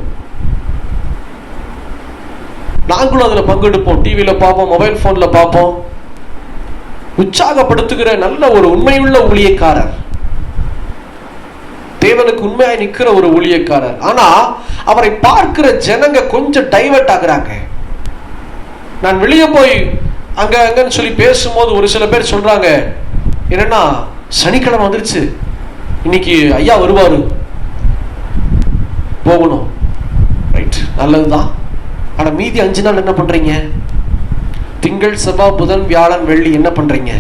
நாங்களும் அதுல பங்கெடுப்போம். டிவியில பார்ப்போம், மொபைல் போன்ல பார்ப்போம். உற்சாகப்படுத்துகிற நல்ல ஒரு உண்மையுள்ள ஊழியக்காரர், தேவனுக்கு உண்மையாய் நிக்கிற ஒரு ஊழியக்காரர். ஆனா அவரை பார்க்கிற ஜனங்க கொஞ்சம் டைவர்ட் ஆகுறாங்க. நான் வெளியே போய் அங்க அங்கன்னு சொல்லி பேசும்போது ஒரு சில பேர் சொல்றாங்க, என்னன்னா சனிக்கிழமை வந்துருச்சு, இன்னைக்கு ஐயா வருவாரு, போகணும். ரைட், நல்லதுதான். ஆனா மீதி 5 நாள் என்ன பண்றீங்க? திங்கள், செவ்வாய், புதன், வியாழன், வெள்ளி என்ன பண்றீங்க?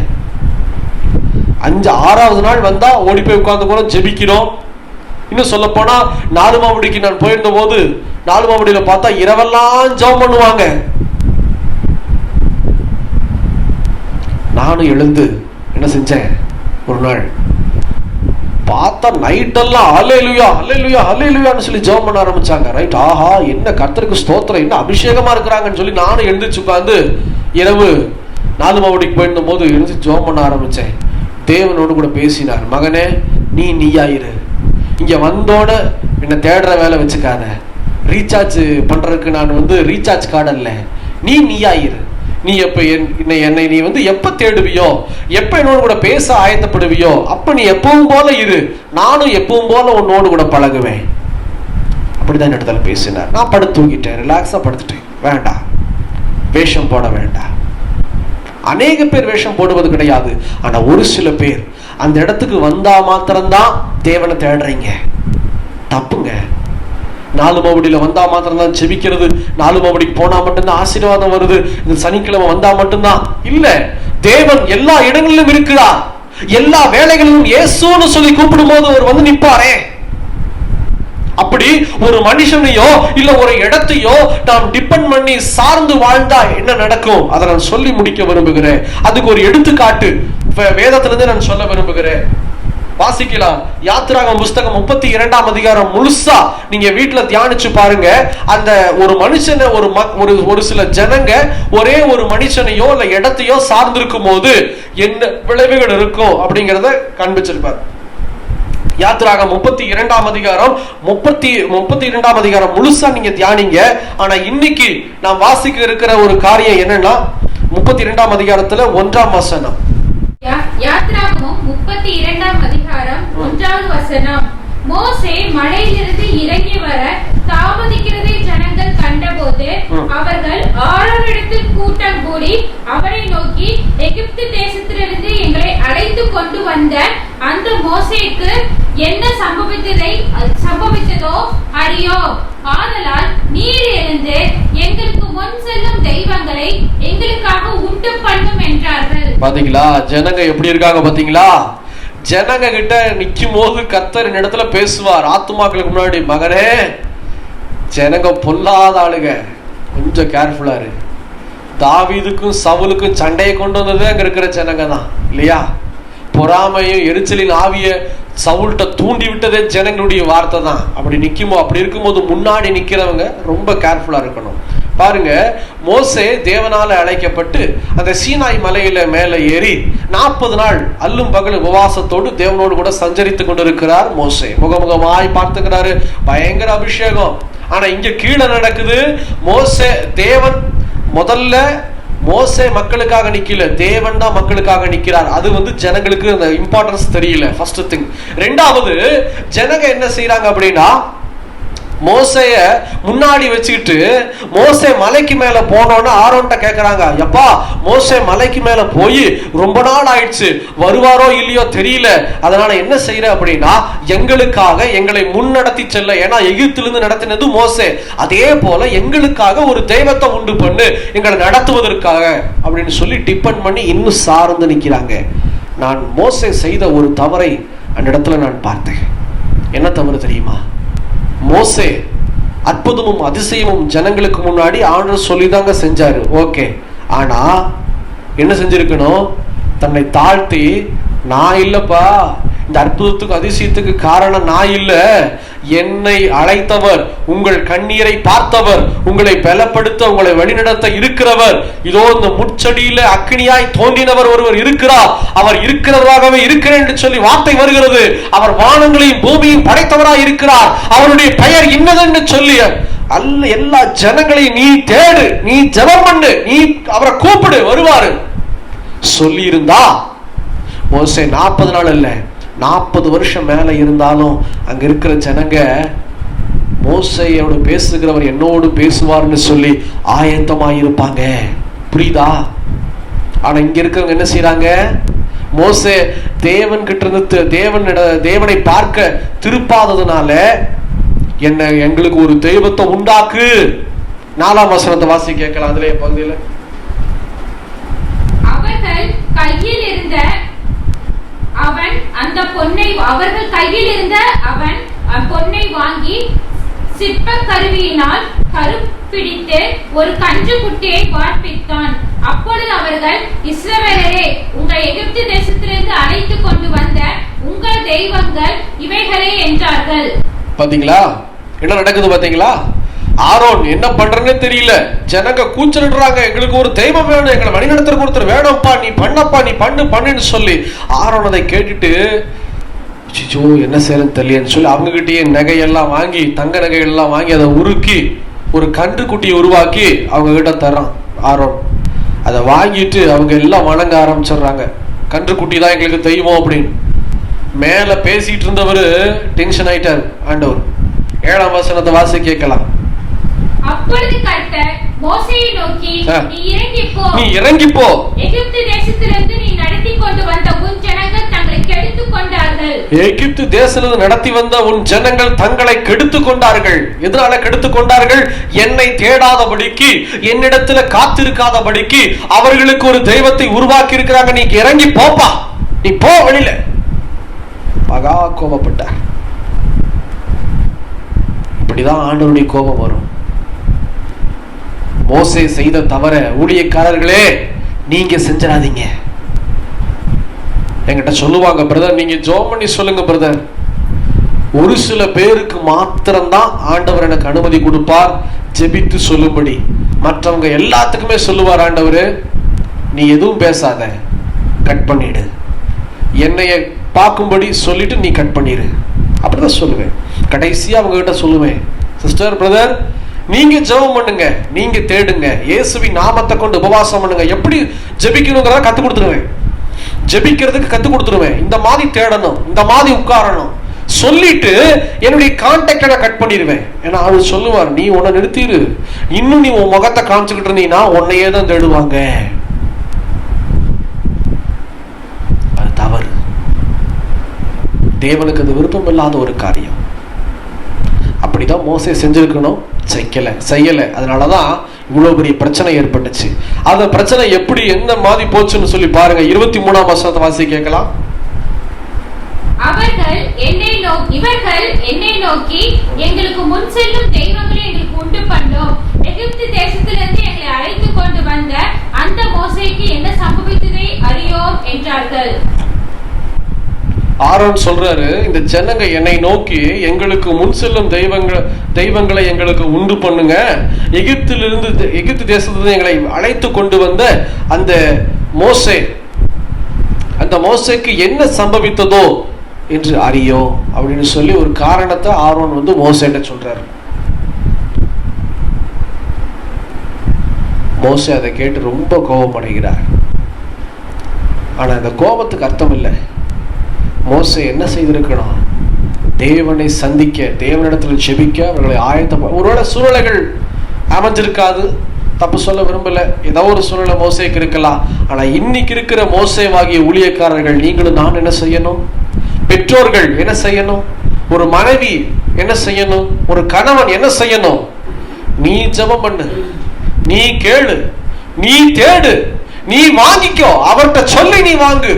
6வது நாள் வந்தா ஓடி போய் உட்கார்ந்து கூட ஜெபிக்கிறோம். இன்னும் சொல்ல போனா 4 மாவடிக்கு நான் போயிருந்த போது 4 மாவடியில பார்த்தா இரவெல்லாம் ஜெபம் பண்ணுவாங்க. நானும் எழுந்து என்ன செஞ்சேன், ஒரு நாள் பார்த்தா நைட்டெல்லாம் அல்லேலூயா அல்லேலூயா அல்லேலூயான்னு சொல்லி ஜெபம் பண்ண ஆரம்பிச்சாங்க. ரைட், ஆஹா என்ன கர்த்தருக்கு ஸ்தோத்திரம், என்ன அபிஷேகமா இருக்கிறாங்கன்னு சொல்லி நானும் எழுந்திரிச்சு உட்கார்ந்து இரவு 4 மாவடிக்கு போயிருந்த போது எழுந்து ஜெபம் பண்ண ஆரம்பிச்சேன். தேவனோடு கூட பேசினார். மகனே, நீயாயிரு, இங்க வந்தோட என்ன தேடுற வேலை வச்சுக்காத, ரீசார்ஜ் பண்றதுக்கு நான் ரீசார்ஜ் கார்டு அல்ல, நீயாயிரு. நீ எப்ப என்னை நீ எப்ப தேடுவியோ, எப்ப என்னோடு கூட பேச ஆயத்தப்படுவியோ, அப்ப நீ எப்பவும் போல இரு, நானும் எப்பவும் போல உன்னோடு கூட பழகுவேன். அப்படிதான் இடத்துல பேசினார். நான் படுத்து தூங்கிட்டேன், ரிலாக்ஸா படுத்துட்டேன். வேண்டாம், வேஷம் போட வேண்டாம். அநேக பேர் வேஷம் போடுவது கிடையாது. ஆனா ஒரு சில பேர் அந்த இடத்துக்கு வந்தா மாத்திரம்தான் தேவனை தேடுறீங்க. தப்புங்க. 4 மாவடியில வந்தா மாத்திரம் தான் செபிக்கிறது, 4 மாவடிக்கு போனா மட்டும்தான் ஆசீர்வாதம் வருது, இந்த சனிக்கிழமை வந்தா மட்டும்தான் இல்ல. தேவன் எல்லா இடங்களிலும் இருக்கிறார். எல்லா வேலைகளிலும் இயேசுன்னு சொல்லி கூப்பிடும் போது அவர் நிற்பாரே. அப்படி ஒரு மனுஷனையோ இல்ல ஒரு இடத்தையோ நாம் டிபெண்ட் பண்ணி சார்ந்து வாழ்ந்தா என்ன நடக்கும், அதை நான் சொல்லி முடிக்க விரும்புகிறேன். அதுக்கு ஒரு எடுத்துக்காட்டு வேதத்திலிருந்து நான் சொல்ல விரும்புகிறேன். வாசிக்கலாம். யாத்திராகமம் புஸ்தகம் 32ஆம் அதிகாரம் முழுசா நீங்க வீட்டுல தியானிச்சு பாருங்க. அந்த ஒரு மனுஷனை ஒரு சில ஜனங்க ஒரே ஒரு மனுஷனையோ இல்ல இடத்தையோ சார்ந்திருக்கும் போது என்ன விளைவுகள் இருக்கும் அப்படிங்கறத காண்பிச்சிருப்பார். யாத்திராகமம் 32ஆம் அதிகாரம் 32ஆம் அதிகாரம் முழுசா நீங்க தியானிங்க. ஆனா இன்னைக்கு நான் வாசிக்க இருக்கிற ஒரு காரியம் என்னன்னா 32ஆம் அதிகாரத்துல 1ஆம் வசனம். யாத்திராகமம் 32ஆம் அதிகாரம் 1வது வசனம். மோசே மலையிலிருந்து இறங்கி வர தாமதிக்கிறதை ஜனங்கள் கண்டபோது அவர்கள் ஆரோனிடத்தில் கூட்டம் கூடி அவரை நோக்கி, எகிப்து தேசத்திலிருந்து எங்களை அழைத்து கொண்டு வந்த அந்த மோசேக்கு என்ன சம்பவித்ததோ அறியோ, ஆதலால் நீர் எழுந்து எங்களுக்கு முன் செல்லும் தெய்வங்களை எங்களுக்காக உண்டு பண்ணும் என்றார்கள். பாத்தீங்களா ஜனங்க எப்படி இருக்காங்க? பாத்தீங்களா, ஜனங்க கிட்ட நிக்கும் போது கர்த்தர் இடத்துல பேசுவார் ஆத்துமாக்களுக்கு முன்னாடி, மகனே ஜனங்க பொல்லாத ஆளுங்க, கொஞ்சம் கேர்ஃபுல்லா இரு. தாவீதுக்கும் சவுலுக்கும் சண்டையை கொண்டு வந்ததே அங்க இருக்கிற ஜனங்க தான் இல்லையா? பொறாமையும் எரிச்சலின் ஆவிய சவுல்கிட்ட தூண்டி விட்டதே ஜனங்களுடைய வார்த்தை தான். அப்படி நிக்குமோ, அப்படி இருக்கும்போது முன்னாடி நிக்கிறவங்க ரொம்ப கேர்ஃபுல்லா இருக்கணும். பாருங்க, மோசே தேவனால அழைக்கப்பட்டு அந்த சீனாய் மலையில மேல ஏறி 40 நாள் அல்லும் பகலும் உபவாசத்தோடு தேவனோடு கூட சஞ்சரித்து கொண்டிருக்கிறார் மோசே. முகமுகமாய் பார்த்துக்கிறாரு, பயங்கர அபிஷேகம். ஆனா இங்க கீழே நடக்குது, மோசே தேவன் முதல்ல மோசே மக்களுக்காக நிக்கல, தேவன் தான் மக்களுக்காக நிக்கிறார். அது ஜனங்களுக்கு அந்த இம்பார்ட்டன்ஸ் தெரியல, ஃபர்ஸ்ட் திங். ரெண்டாவது, ஜனங்க என்ன செய்யறாங்க அப்படின்னா, மோசைய முன்னாடி வச்சுக்கிட்டு மோசே மலைக்கு மேல போனோன்னு ஆரோன்ட்ட கேட்கறாங்க, எப்பா மோசே மலைக்கு மேல போய் ரொம்ப நாள் ஆயிடுச்சு, வருவாரோ இல்லையோ தெரியல, அதனால என்ன செய்யற அப்படின்னா எங்களுக்காக எங்களை முன்னடத்தி செல்ல, ஏன்னா எகிப்திலிருந்து நடத்தினது மோசே, அதே போல எங்களுக்காக ஒரு தெய்வத்தை உண்டு பண்ணு எங்களை நடத்துவதற்காக அப்படின்னு சொல்லி டிபெண்ட் பண்ணி இன்னும் சார்ந்து நிக்கிறாங்க. நான் மோசே செய்த ஒரு தவறை அந்த இடத்துல நான் பார்த்தேன். என்ன தவறு தெரியுமா? மோசே அற்புதமும் அதிசயமும் ஜனங்களுக்கு முன்னாடி ஆண்டவர் சொல்லிதாங்க செஞ்சாரு, ஓகே. ஆனா என்ன செஞ்சிருக்கணும்? தன்னை தாழ்த்தி, நான் இல்லப்பா இந்த அற்புதத்துக்கு அதிசயத்துக்கு காரணம் நான் இல்ல, என்னை அழைத்தவர், உங்கள் கண்ணீரை பார்த்தவர், உங்களை பலப்படுத்த உங்களை வழிநடத்த இருக்கிறவர், இதோ இந்த முட்செடியில அக்னியாய் தோன்றினவர் ஒருவர் இருக்கிறார், அவர் இருக்கிறவராகவே இருக்கிறேன் என்று சொல்லி வார்த்தை வருகிறது. அவர் வானங்களையும் பூமியையும் படைத்தவராய் இருக்கிறார், அவருடைய பெயர் இன்னதென்று சொல்லி அல்ல எல்லா ஜனங்களையும் நீ தேடு, நீ ஜெபம் பண்ணு, நீ அவரை கூப்பிடு, வருவாரு சொல்லி இருந்தா மோசே 40 நாள் இல்ல 40 வருஷம் மேல இருந்தாலும் அங்க இருக்கிற ஜனங்க மோசேயோடு பேசுகிறவர் என்னோடு பேசுவார்னு சொல்லி ஆயத்தமாயிருப்பாங்க. புரியுதா? ஆனா இங்க இருக்கிறவங்க என்ன செய்யறாங்க? மோசே தேவன் கிட்ட இருந்து தேவனை பார்க்க திருப்பாததுனால என்ன எங்களுக்கு ஒரு தெய்வத்தை உண்டாக்கு. 4ஆம் வசனத்தை வாசி கேட்கலாம். அதுல பகுதியில் அவர்கள் கையில் இருந்த அவன் பொன்னை வாங்கி சிற்ப கருவியினால் கருப்பிடித்து ஒரு கன்று குட்டியை வார்ப்பித்தான். அப்பொழுது அவர்கள், இஸ்ரவேலரே, உங்கள் எகிப்து தேசத்திலிருந்து அழைத்து கொண்டு வந்த உங்கள் தெய்வங்கள் இவைகளே என்றார்கள். பாத்தீங்களா என்ன நடக்குது? பாத்தீங்களா? ஆரோன் என்ன பண்றேன்னு தெரியல, ஜனங்க கூச்சலிடுறாங்க, எங்களுக்கு ஒரு தெய்வம் வேணும், எங்களை வழிநடத்துறதுக்கு ஒருத்தர் வேணும்ப்பா, நீ பண்ணப்பா, நீ பண்ணுன்னு சொல்லி. ஆரோன் அதை கேட்டுட்டு என்ன செய்யறன்னு தெரியலன்னு சொல்லி அவங்க கிட்டயே நகையெல்லாம் வாங்கி, தங்க நகைகள்லாம் வாங்கி அதை உருக்கி ஒரு கன்று குட்டியை உருவாக்கி அவங்க கிட்ட தர்றான் ஆரோன். அதை வாங்கிட்டு அவங்க எல்லாம் வணங்க ஆரம்பிச்சிடுறாங்க. கன்று குட்டி தான் எங்களுக்கு தெய்வம் அப்படின்னு. மேல பேசிட்டு இருந்தவர் டென்ஷன் ஆயிட்டார். ஆண்டவர் 7ஆம் வசனத்தை வாசி கேட்கலாம். அப்பொழுது கர்த்தர் மோசேயை நோக்கி, நீ இறங்கி போ, எகிப்து தேசத்திலிருந்து நீ நடத்தி கொண்டு வந்த உன் ஜனங்கள் தங்களை கெடுத்துக் கொண்டார்கள். எகிப்து தேசத்திலிருந்து நடத்தி வந்த உன் ஜனங்கள் தங்களை கெடுத்துக் கொண்டார்கள். எதனால கெடுத்துக் கொண்டார்கள்? என்னை தேடாதபடிக்கு, என்னிடத்துல காத்திருக்காதபடிக்கு அவர்களுக்கு ஒரு தெய்வத்தை உருவாக்கி இருக்கிறாங்க. நீ இறங்கி போப்பா, நீ போ வெளியில. மகா கோபப்பட்டார். இப்படிதான் ஆண்டவருடைய கோபம் வரும். மோசே செய்த தவற ஊழியக்காரர்களே நீங்க செஞ்சிடாதீங்க. என்கிட்ட சொல்லுவாங்க, பிரதர் நீங்க ஜெபம் பண்ணி சொல்லுங்க பிரதர். ஒரு சில பேருக்கு மாத்திரம்தான் ஆண்டவர் எனக்கு அனுமதி கொடுப்பார் ஜெபித்து சொல்லும்படி. மற்றவங்க எல்லாத்துக்குமே சொல்லுவார் ஆண்டவர், நீ எதுவும் பேசாத, கட் பண்ணிடு, என்னைய பார்க்கும்படி சொல்லிட்டு நீ கட் பண்ணிடு, அப்படிதான் சொல்லுவேன். கடைசியா அவங்க கிட்ட சொல்லுவேன், சிஸ்டர் பிரதர் நீங்க ஜெபம் பண்ணுங்க, நீங்க தேடுங்க, இயேசுவின் நாமத்தை கொண்டு உபவாசம் பண்ணுங்க, எப்படி ஜெபிக்கணுங்கிறத கத்து கொடுத்துருவேன், ஜெபிக்கிறதுக்கு கத்து கொடுத்துருவேன், இந்த மாதிரி தேடணும், இந்த மாதிரி உட்காரணும் சொல்லிட்டு என்னுடைய கான்டாக்ட கட் பண்ணிடுவேன். ஏன்னா அவர் சொல்லுவார், நீ உன்னை நிறுத்திடு, இன்னும் நீ உன் முகத்தை காமிச்சுக்கிட்டு இருந்தீங்கன்னா உன்னையே தான் தேடுவாங்க. அது தவறு. தேவனுக்கு அது விருப்பம் இல்லாத ஒரு காரியம். அப்படிதான் மோசே செஞ்சிருக்கணும், செய்யல. அதனாலதான் இவ்வளவு பெரிய பிரச்சனை ஏற்பட்டுச்சு. அந்த பிரச்சனை எப்படி என்ன மாதிரி போச்சுன்னு சொல்லி பாருங்க. 23ஆம் வசனத்தை வாசி கேட்கலாம். இவர்கள் என்னை நோக்கி எங்களுக்கு முன் செல்லும் தெய்வங்களை எங்களுக்கு உண்டு பண்ணோம், எகிப்து தேசத்திலிருந்து எங்களை அழைத்து கொண்டு வந்த அந்த மோசேக்கு என்ன சம்பவித்ததை அறியோம் என்றார்கள். ஆரோன் சொல்றாரு, இந்த ஜனங்க என்னை நோக்கி எங்களுக்கு முன் செல்லும் தெய்வங்களை எங்களுக்கு உண்டு பண்ணுங்க, எகிப்து தேசத்திலிருந்து எங்களை அழைத்து கொண்டு வந்த அந்த மோசேக்கு என்ன சம்பவித்ததோ என்று அறியோ அப்படின்னு சொல்லி ஒரு காரணத்தை ஆரோன் மோசேட்ட சொல்றாரு. மோசே அதை கேட்டு ரொம்ப கோபம் அடைகிறார். ஆனா இந்த கோபத்துக்கு அர்த்தம் இல்லை. மோசே என்ன செய்திருக்கணும்? தேவனை சந்திக்க, தேவனிடத்தில் ஜெபிக்க அவர்களை ஒருவேளை சூழ்நிலைகள் அமைஞ்சிருக்காது, தப்பு சொல்ல விரும்பல, ஏதோ ஒரு சூழ்நிலை மோசேக்கு இருக்கலாம். ஆனா இன்னைக்கு இருக்கிற மோசேவாகிய ஊழியக்காரர்கள் நீங்களும் நான் என்ன செய்யணும்? பெற்றோர்கள் என்ன செய்யணும்? ஒரு மனைவி என்ன செய்யணும்? ஒரு கணவன் என்ன செய்யணும்? நீ ஜெபம் பண்ணு, நீ கேளு, நீ தேடு, நீ வாங்கிக்கோ, அவர்கிட்ட சொல்லி நீ வாங்கு.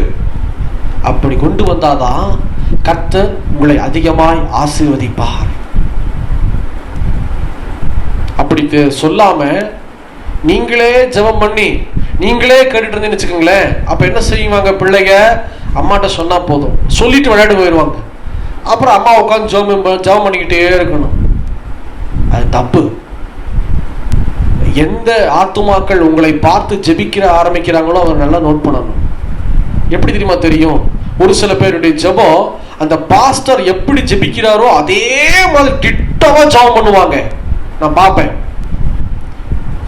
அப்படி கொண்டு வந்தாதான் கர்த்தர் உங்களை அதிகமாய் ஆசீர்வதிப்பார். அப்படி சொல்லாம நீங்களே ஜெபம் பண்ணி நீங்களே கேட்டுட்டு இருந்தீங்கன்னு வச்சுக்கோங்களேன், அப்ப என்ன செய்வாங்க பிள்ளைங்க? அம்மாட்ட சொன்னா போதும், சொல்லிட்டு விளையாட போயிடுவாங்க. அப்புறம் அம்மா உட்காந்து ஜெபம் பண்ணிக்கிட்டே இருக்கணும். அது தப்பு. எந்த ஆத்துமாக்கள் உங்களை பார்த்து ஜெபிக்கிற ஆரம்பிக்கிறாங்களோ அவர் நல்லா நோட் பண்ணணும். எப்படி தெரியுமா தெரியும்? ஒரு சில பேருடைய ஜெபம் அந்த பாஸ்டர் எப்படி ஜெபிக்கிறாரோ அதே மாதிரி டிட்டவா ஜெபம் பண்ணுவாங்க. நான் பார்ப்பேன்.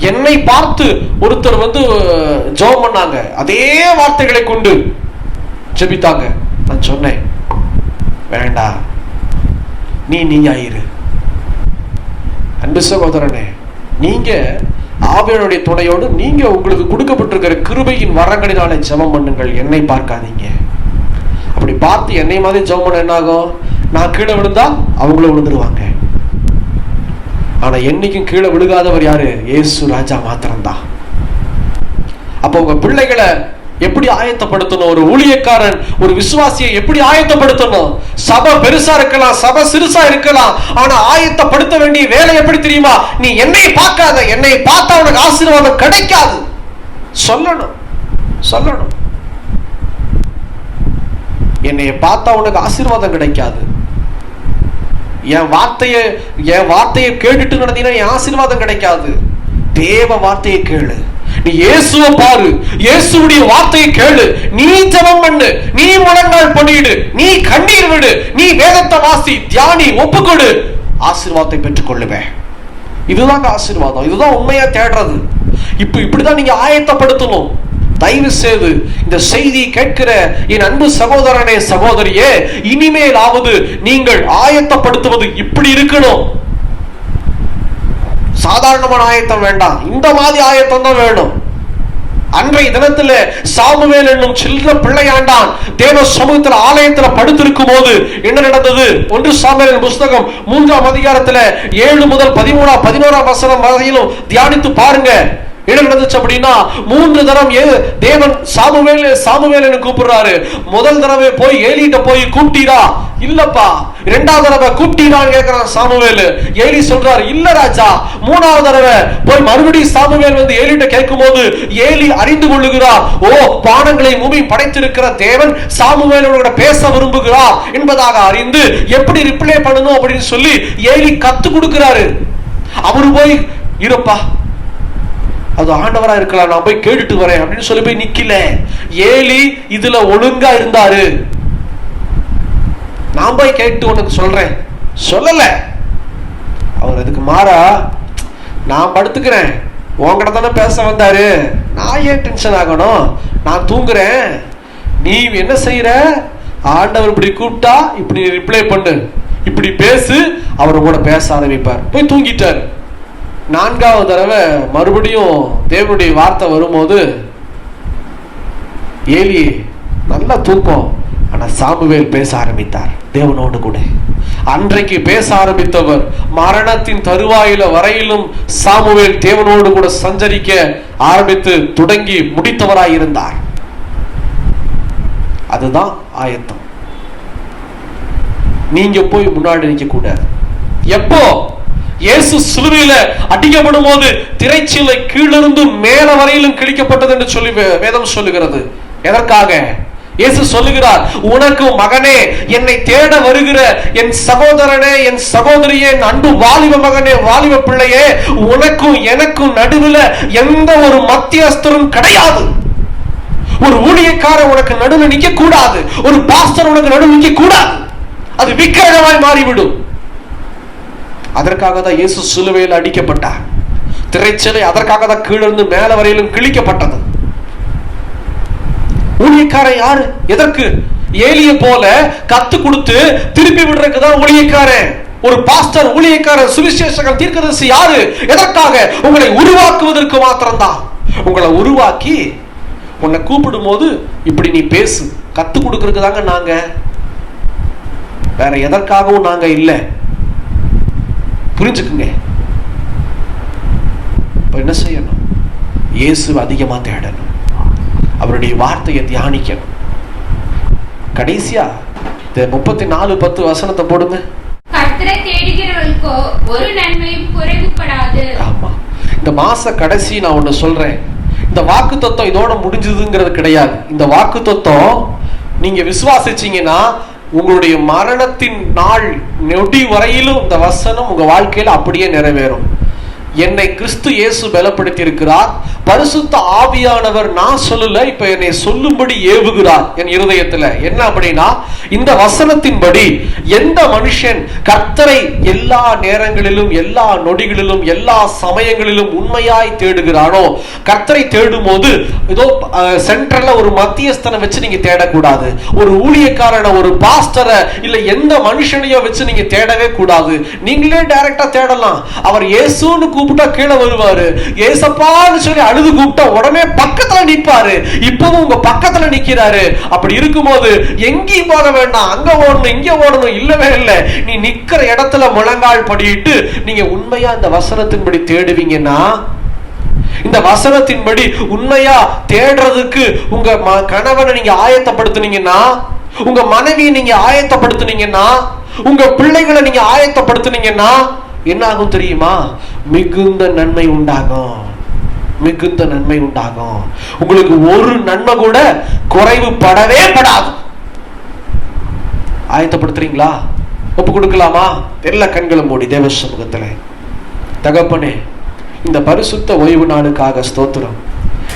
என்னை பார்த்து ஒருத்தர் ஜெபம் பண்ணாங்க, அதே வார்த்தைகளை கொண்டு ஜெபித்தாங்க. நான் சொன்னேன், வேண்டாம், நீயாயிரு. அன்பு சகோதரனே, நீங்க ஆவியானவருடைய துணையோடு நீங்க உங்களுக்கு கொடுக்கப்பட்டிருக்கிற கிருபையின் வரங்களினாலே ஜெபம் பண்ணுங்கள், என்னை பார்க்காதீங்க. அப்படி பார்த்து என்னை மாதிரி ஜெபம் பண்ண என்ன ஆகும்? நான் கீழே விழுந்தா அவங்களும் விழுந்துருவாங்க. ஆனா என்னைக்கும் கீழே விழுகாதவர் யாரு? இயேசு ராஜா மாத்திரம்தான். அப்ப உங்க பிள்ளைகளை எப்படி ஆயத்தப்படுத்தணும்? ஒரு ஊழியக்காரன், ஒரு விசுவாசியை எப்படி ஆயத்தப்படுத்தணும்? சபை பெருசா இருக்கலாம், சபை சிறுசா இருக்கலாம், ஆனா ஆயத்தப்படுத்த வேண்டிய வேலை எப்படி தெரியுமா? நீ என்னை பார்க்காத, என்னை பார்த்தா உனக்கு ஆசீர்வாதம் கிடைக்காது சொல்லணும். என்னை பார்த்தா உனக்கு ஆசீர்வாதம் கிடைக்காது. என் வார்த்தையை கேட்டுட்டு நடந்தீங்கன்னா என் ஆசீர்வாதம் கிடைக்காது. தேவ வார்த்தையை கேளு, நீ இயேசுவை பாரு, இயேசுடைய வார்த்தையை கேளு, நீ ஜெபம் பண்ணு, நீ முழங்கால் பண்ணிடு, நீ கண்ணீர் விடு, நீ வேதத்தை வாசி, தியானி, ஒப்புக்கொடு, ஆசீர்வாதத்தை பெற்றுக் கொள்ளுவேன். இதுதாங்க ஆசீர்வாதம். இதுதான் உண்மையா தேடுறது. இப்படிதான் நீங்க ஆயத்தப்படுத்தணும். தயவு செய்து இந்த செய்தி கேட்கிற என் அன்பு சகோதரனே, சகோதரியே, இனிமேலாவது நீங்கள் ஆயத்தப்படுத்துவது இப்படி இருக்கணும். சாதாரணமான ஆயத்தம் வேண்டாம், இந்த மாதிரி ஆயத்தம் தான் வேணும். அன்றைய தினத்துல சாமுவேல் என்னும் சில்ற பிள்ளையாண்டான் தேவ சமூகத்தில் ஆலயத்தில் படுத்திருக்கும் போது என்ன நடந்தது? 1 சாமுவேல் புஸ்தகம் 3ஆம் அதிகாரத்துல 7 முதல் 11ஆம் வசனம் வரையிலும் தியானித்து பாருங்க. என்ன நடந்துச்சு அப்படின்னா, 3 தரம் தேவன் சாமுவேல் கூப்பிடுறாரு. முதல் தடவை போய் ஏலிட்ட போய் கூப்பிட்டீரா? இல்லப்பா. 2வது தடவை கூப்பிட்டீரான்னு கேட்கிறான் சாமுவேல். ஏலி சொல்றாரு, இல்ல ராஜா. 3வது தடவை போய் மறுபடியும் சாமுவேல் ஏலிட்ட கேட்கும் போது ஏலி அறிந்து கொள்ளுகிறார், ஓ, வானங்களை பூமி படைத்திருக்கிற தேவன் சாமுவேலோட பேச விரும்புகிறார் என்பதாக அறிந்து எப்படி ரிப்ளை பண்ணணும் அப்படின்னு சொல்லி ஏலி கத்து கொடுக்கிறாரு. அவரு போய், இருப்பா, அது ஆண்டவரா இருக்கலாம், நான் போய் கேட்டுட்டு வரேன் அப்படின்னு சொல்லி போய் நிக்கல. ஏலி இதுல ஒழுங்கா இருந்தாரு. நான் போய் கேட்டு உனக்கு சொல்றேன் சொல்லல. அவர் அதுக்கு மாறா, நான் படுத்துக்கிறேன், உங்ககிட்ட தானே பேச வந்தாரு, நான் ஏன் டென்ஷன் ஆகணும், நான் தூங்குறேன், நீ என்ன செய்யற? ஆண்டவர் இப்படி கூப்பிட்டா இப்படி ரிப்ளை பண்ணு, இப்படி பேசு, அவர் கூட பேச ஆரம்பிப்பார். போய் தூங்கிட்டாரு. 4வது தடவை மறுபடியும் தேவனுடைய வார்த்தை வரும்போது ஏலி நல்லா தூக்கம். ஆனா சாமுவேல் பேச ஆரம்பித்தார் தேவனோடு கூட. அன்றைக்கு பேச ஆரம்பித்தவர் மரணத்தின் தருவாயில வரையிலும் சாமுவேல் தேவனோடு கூட சஞ்சரிக்க ஆரம்பித்து தொடங்கி முடித்தவராயிருந்தார். அதுதான் ஆயத்தம். நீங்க போய் முன்னாடி நிக்க கூடாது. எப்போ? இயேசு சிலுவையில அடிக்கப்படும் போது திரைச்சீலை கீழிருந்து மேல வரையிலும் கிழிக்கப்பட்டது என்று சொல்லி வேதம் சொல்லுகிறது. எதற்காக? இயேசு சொல்லுகிறார், உனக்கு மகனே, என்னை தேட வருகிற என் சகோதரனே, என் சகோதரியே, என் அன்பு வாலிப மகனே, வாலிப பிள்ளையே, உனக்கும் எனக்கும் நடுவில் எந்த ஒரு மத்தியஸ்தரும் கிடையாது. ஒரு ஊழியக்காரர் உனக்கு நடுவில் நிக்க கூடாது. ஒரு பாஸ்டர் உனக்கு நடுவில் நிக்க கூடாது. அது விக்கிரகமாய் மாறிவிடும். அதற்காக தான் இயேசு சிலுவையில் அடிக்கப்பட்டார். திரைச்சீலை அதற்காக தான் கீழிருந்து மேல வரையிலும் கிழிக்கப்பட்டது. ஊழியக்காரன் யாரு? எதற்கு? ஏலிய போல கத்து கொடுத்து திருப்பி விடுறதுக்கு தான் ஊழியக்காரன். ஒரு பாஸ்டர், ஊழியக்காரன், சுவிசேஷகன், தீர்க்கதரிசி யாரு? எதற்காக? உங்களை உருவாக்குவதற்கு மாத்திரம்தான். உங்களை உருவாக்கி உன்னை கூப்பிடும் போது இப்படி நீ பேசு, கத்து கொடுக்கறதுக்கு தாங்க நாங்க, வேற எதற்காகவும் நாங்க இல்ல. புரிஞ்சுக்குங்க. என்ன செய்யணும்? இயேசு அதிகமா தேடணும், அவருடைய வார்த்தையை தியானிக்கணும். கடைசியா 34:10 வசனத்தை போடுங்க. கர்த்தரை தேடுகிறவர்களுக்கோ ஒரு நன்மையும் குறைவுபடாது. ஆமா, இந்த மாச கடைசி நான் ஒண்ணு சொல்றேன். இந்த வாக்குத்தத்தம் இதோட முடிஞ்சதுங்கிறது கிடையாது. இந்த வாக்குத்தத்தம் நீங்க விசுவாசிச்சீங்கன்னா உங்களுடைய மரணத்தின் நாள் நொடி வரையிலும் இந்த வசனம் உங்க வாழ்க்கையில அப்படியே நிறைவேறும். என்னை கிறிஸ்து இயேசு பலப்படுத்தி இருக்கிறார். பரிசுத்த ஆவியானவர் நான் சொல்லல, இப்ப என்னை சொல்லும்படி ஏவுகிறார் என் இருதயத்துல. என்ன அப்படின்னா, இந்த வசனத்தின்படி எந்த மனுஷன் கர்த்தரை எல்லா நேரங்களிலும், எல்லா நொடிகளிலும், எல்லா சமயங்களிலும் உண்மையாய் தேடுகிறானோ, கர்த்தரை தேடும் போது ஏதோ சென்ட்ரல்ல ஒரு மத்தியஸ்தனை வச்சு நீங்க தேடக்கூடாது. ஒரு ஊழியக்காரனை, ஒரு பாஸ்டரை, இல்ல எந்த மனுஷனையோ வச்சு நீங்க தேடவே கூடாது. நீங்களே டைரக்டா தேடலாம். அவர் இயேசுன்னு கூப்பிட்டா கீழே வருவாரு. ஏசப்பான்னு சொல்லி அழுது கூப்பிட்டா உடனே பக்கத்துல நிற்பாரு. இப்பவும் உங்க பக்கத்துல நிக்கிறாரு. அப்படி இருக்கும்போது எங்கேயும் போக வேண்டாம், அங்க ஓடணும் இங்க ஓடணும், இல்லவே இல்லை. நீ நிக்கிற இடத்துல முழங்கால் படியிட்டு நீங்க உண்மையா இந்த வசனத்தின்படி தேடுவீங்கன்னா, இந்த வசனத்தின்படி உண்மையா தேடுறதுக்கு உங்க கணவனை நீங்க ஆயத்தப்படுத்துனீங்கன்னா, உங்க மனைவியை நீங்க ஆயத்தப்படுத்துனீங்கன்னா, உங்க பிள்ளைகளை நீங்க ஆயத்தப்படுத்துனீங்கன்னா என்ன ஆகும் தெரியுமா? மிகுந்த நன்மை உண்டாகும். மிகுந்த நன்மை உண்டாகும். உங்களுக்கு ஒரு நன்மை கூட குறைவுபடவே படாது. ஆயத்தப்படுத்துறீங்களா? ஒப்பு கொடுக்கலாமா? எல்லா கண்களும் மூடி தேவ சமூகத்துல, தகப்பனே, இந்த பரிசுத்த ஓய்வு நாளுக்காக ஸ்தோத்திரம்.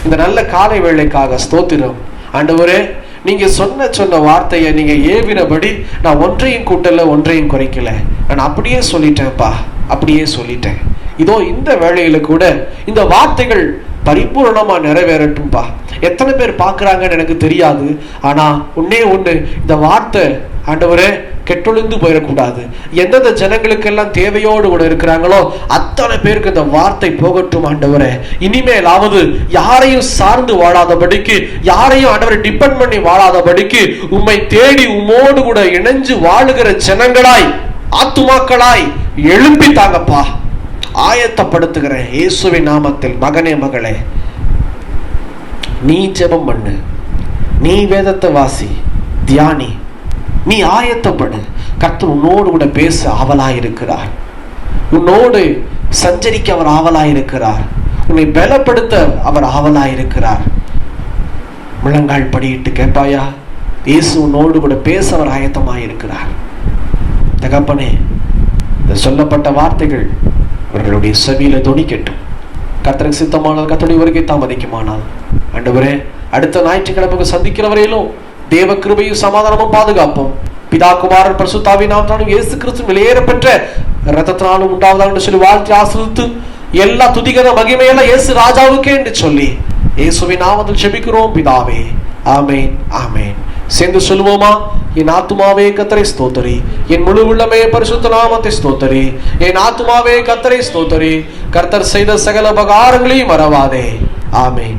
இந்த நல்ல காலை வேளைக்காக ஸ்தோத்திரம். ஆண்டவரே, நீங்க சொன்ன வார்த்தையை நீங்க ஏவினபடி நான் ஒன்றையும் கூட்டல, ஒன்றையும் குறைக்கல. நான் அப்படியே சொல்லிட்டேன்ப்பா, அப்படியே சொல்லிட்டேன். இதோ இந்த வேளையில கூட இந்த வார்த்தைகள் பரிபூர்ணமா நிறைவேறட்டும்பா. எத்தனை பேர் பார்க்கறாங்கன்னு எனக்கு தெரியாது. ஆனா ஒன்னே ஒண்ணு, இந்த வார்த்தை ஆண்டவரே கெட்டொழிந்து போயிடக்கூடாது. எந்தெந்த ஜனங்களுக்கெல்லாம் தேவையோடு கூட இருக்கிறாங்களோ அத்தனை பேருக்கு இந்த வார்த்தை போகட்டும் ஆண்டவரே. இனிமேலாவது யாரையும் சார்ந்து வாழாதபடிக்கு, யாரையும் ஆண்டவரை டிபெண்ட் பண்ணி வாழாதபடிக்கு, உம்மை தேடி உம்மோடு கூட இணைஞ்சு வாழுகிற ஜனங்களாய், ஆத்துமாக்களாய் எழுப்பி தாங்கப்பா. ஆயத்தப்படுத்துகிறேன் இயேசுவின் நாமத்தில். மகனே, மகளே, நீ ஜெபம் பண்ணு, நீ வேதத்தை வாசி, தியானி, நீ ஆயத்தப்படு. கர்த்தர் உன்னோடு கூட பேச ஆவலாயிருக்கிறார். உன்னோடு சஞ்சரிக்க அவர் ஆவலாயிருக்கிறார். உன்னை பலப்படுத்த அவர் ஆவலாயிருக்கிறார். முழங்கால் படியிட்டு கேட்பாயா? இயேசு உன்னோடு கூட பேச அவர் ஆயத்தமாயிருக்கிறார். தகப்பனே, இந்த சொல்லப்பட்ட வார்த்தைகள் அவர்களுடைய செவியில தொனிக்கட்டும். கர்த்தருக்கு சித்தமானால், கர்த்தருடைய வருகை தாமதிக்குமானால், ஆண்டவரே, அடுத்த ஞாயிற்றுக்கிழமை சந்திக்கிற வரையிலும் தேவ கிருபையும் சமாதானமும் பாதுகாப்போம் பிதா குமாரன் பரிசுத்த ஆவியினாலும் இயேசு கிறிஸ்து வெளியேற பெற்ற இரத்தத்தினாலும் உண்டாவதாக என்று சொல்லி வாழ்த்தி ஆசீர்வதித்து, எல்லா துதிகர மகிமையெல்லாம் இயேசு ராஜாவுக்கே என்று சொல்லி இயேசுவின் நாமத்தில் ஜெபிக்கிறோம் பிதாவே. ஆமென், ஆமென். சேர்ந்து சொல்லுவோமா? என் ஆத்துமாவே கர்த்தரை ஸ்தோத்திரி, என் முழு உள்ளமே பரிசுத்த நாமத்தை ஸ்தோத்திரி. என் ஆத்துமாவே கர்த்தரை ஸ்தோத்திரி, கர்த்தர் செய்த சகல உபகாரங்களையும் மறவாதே. ஆமென்.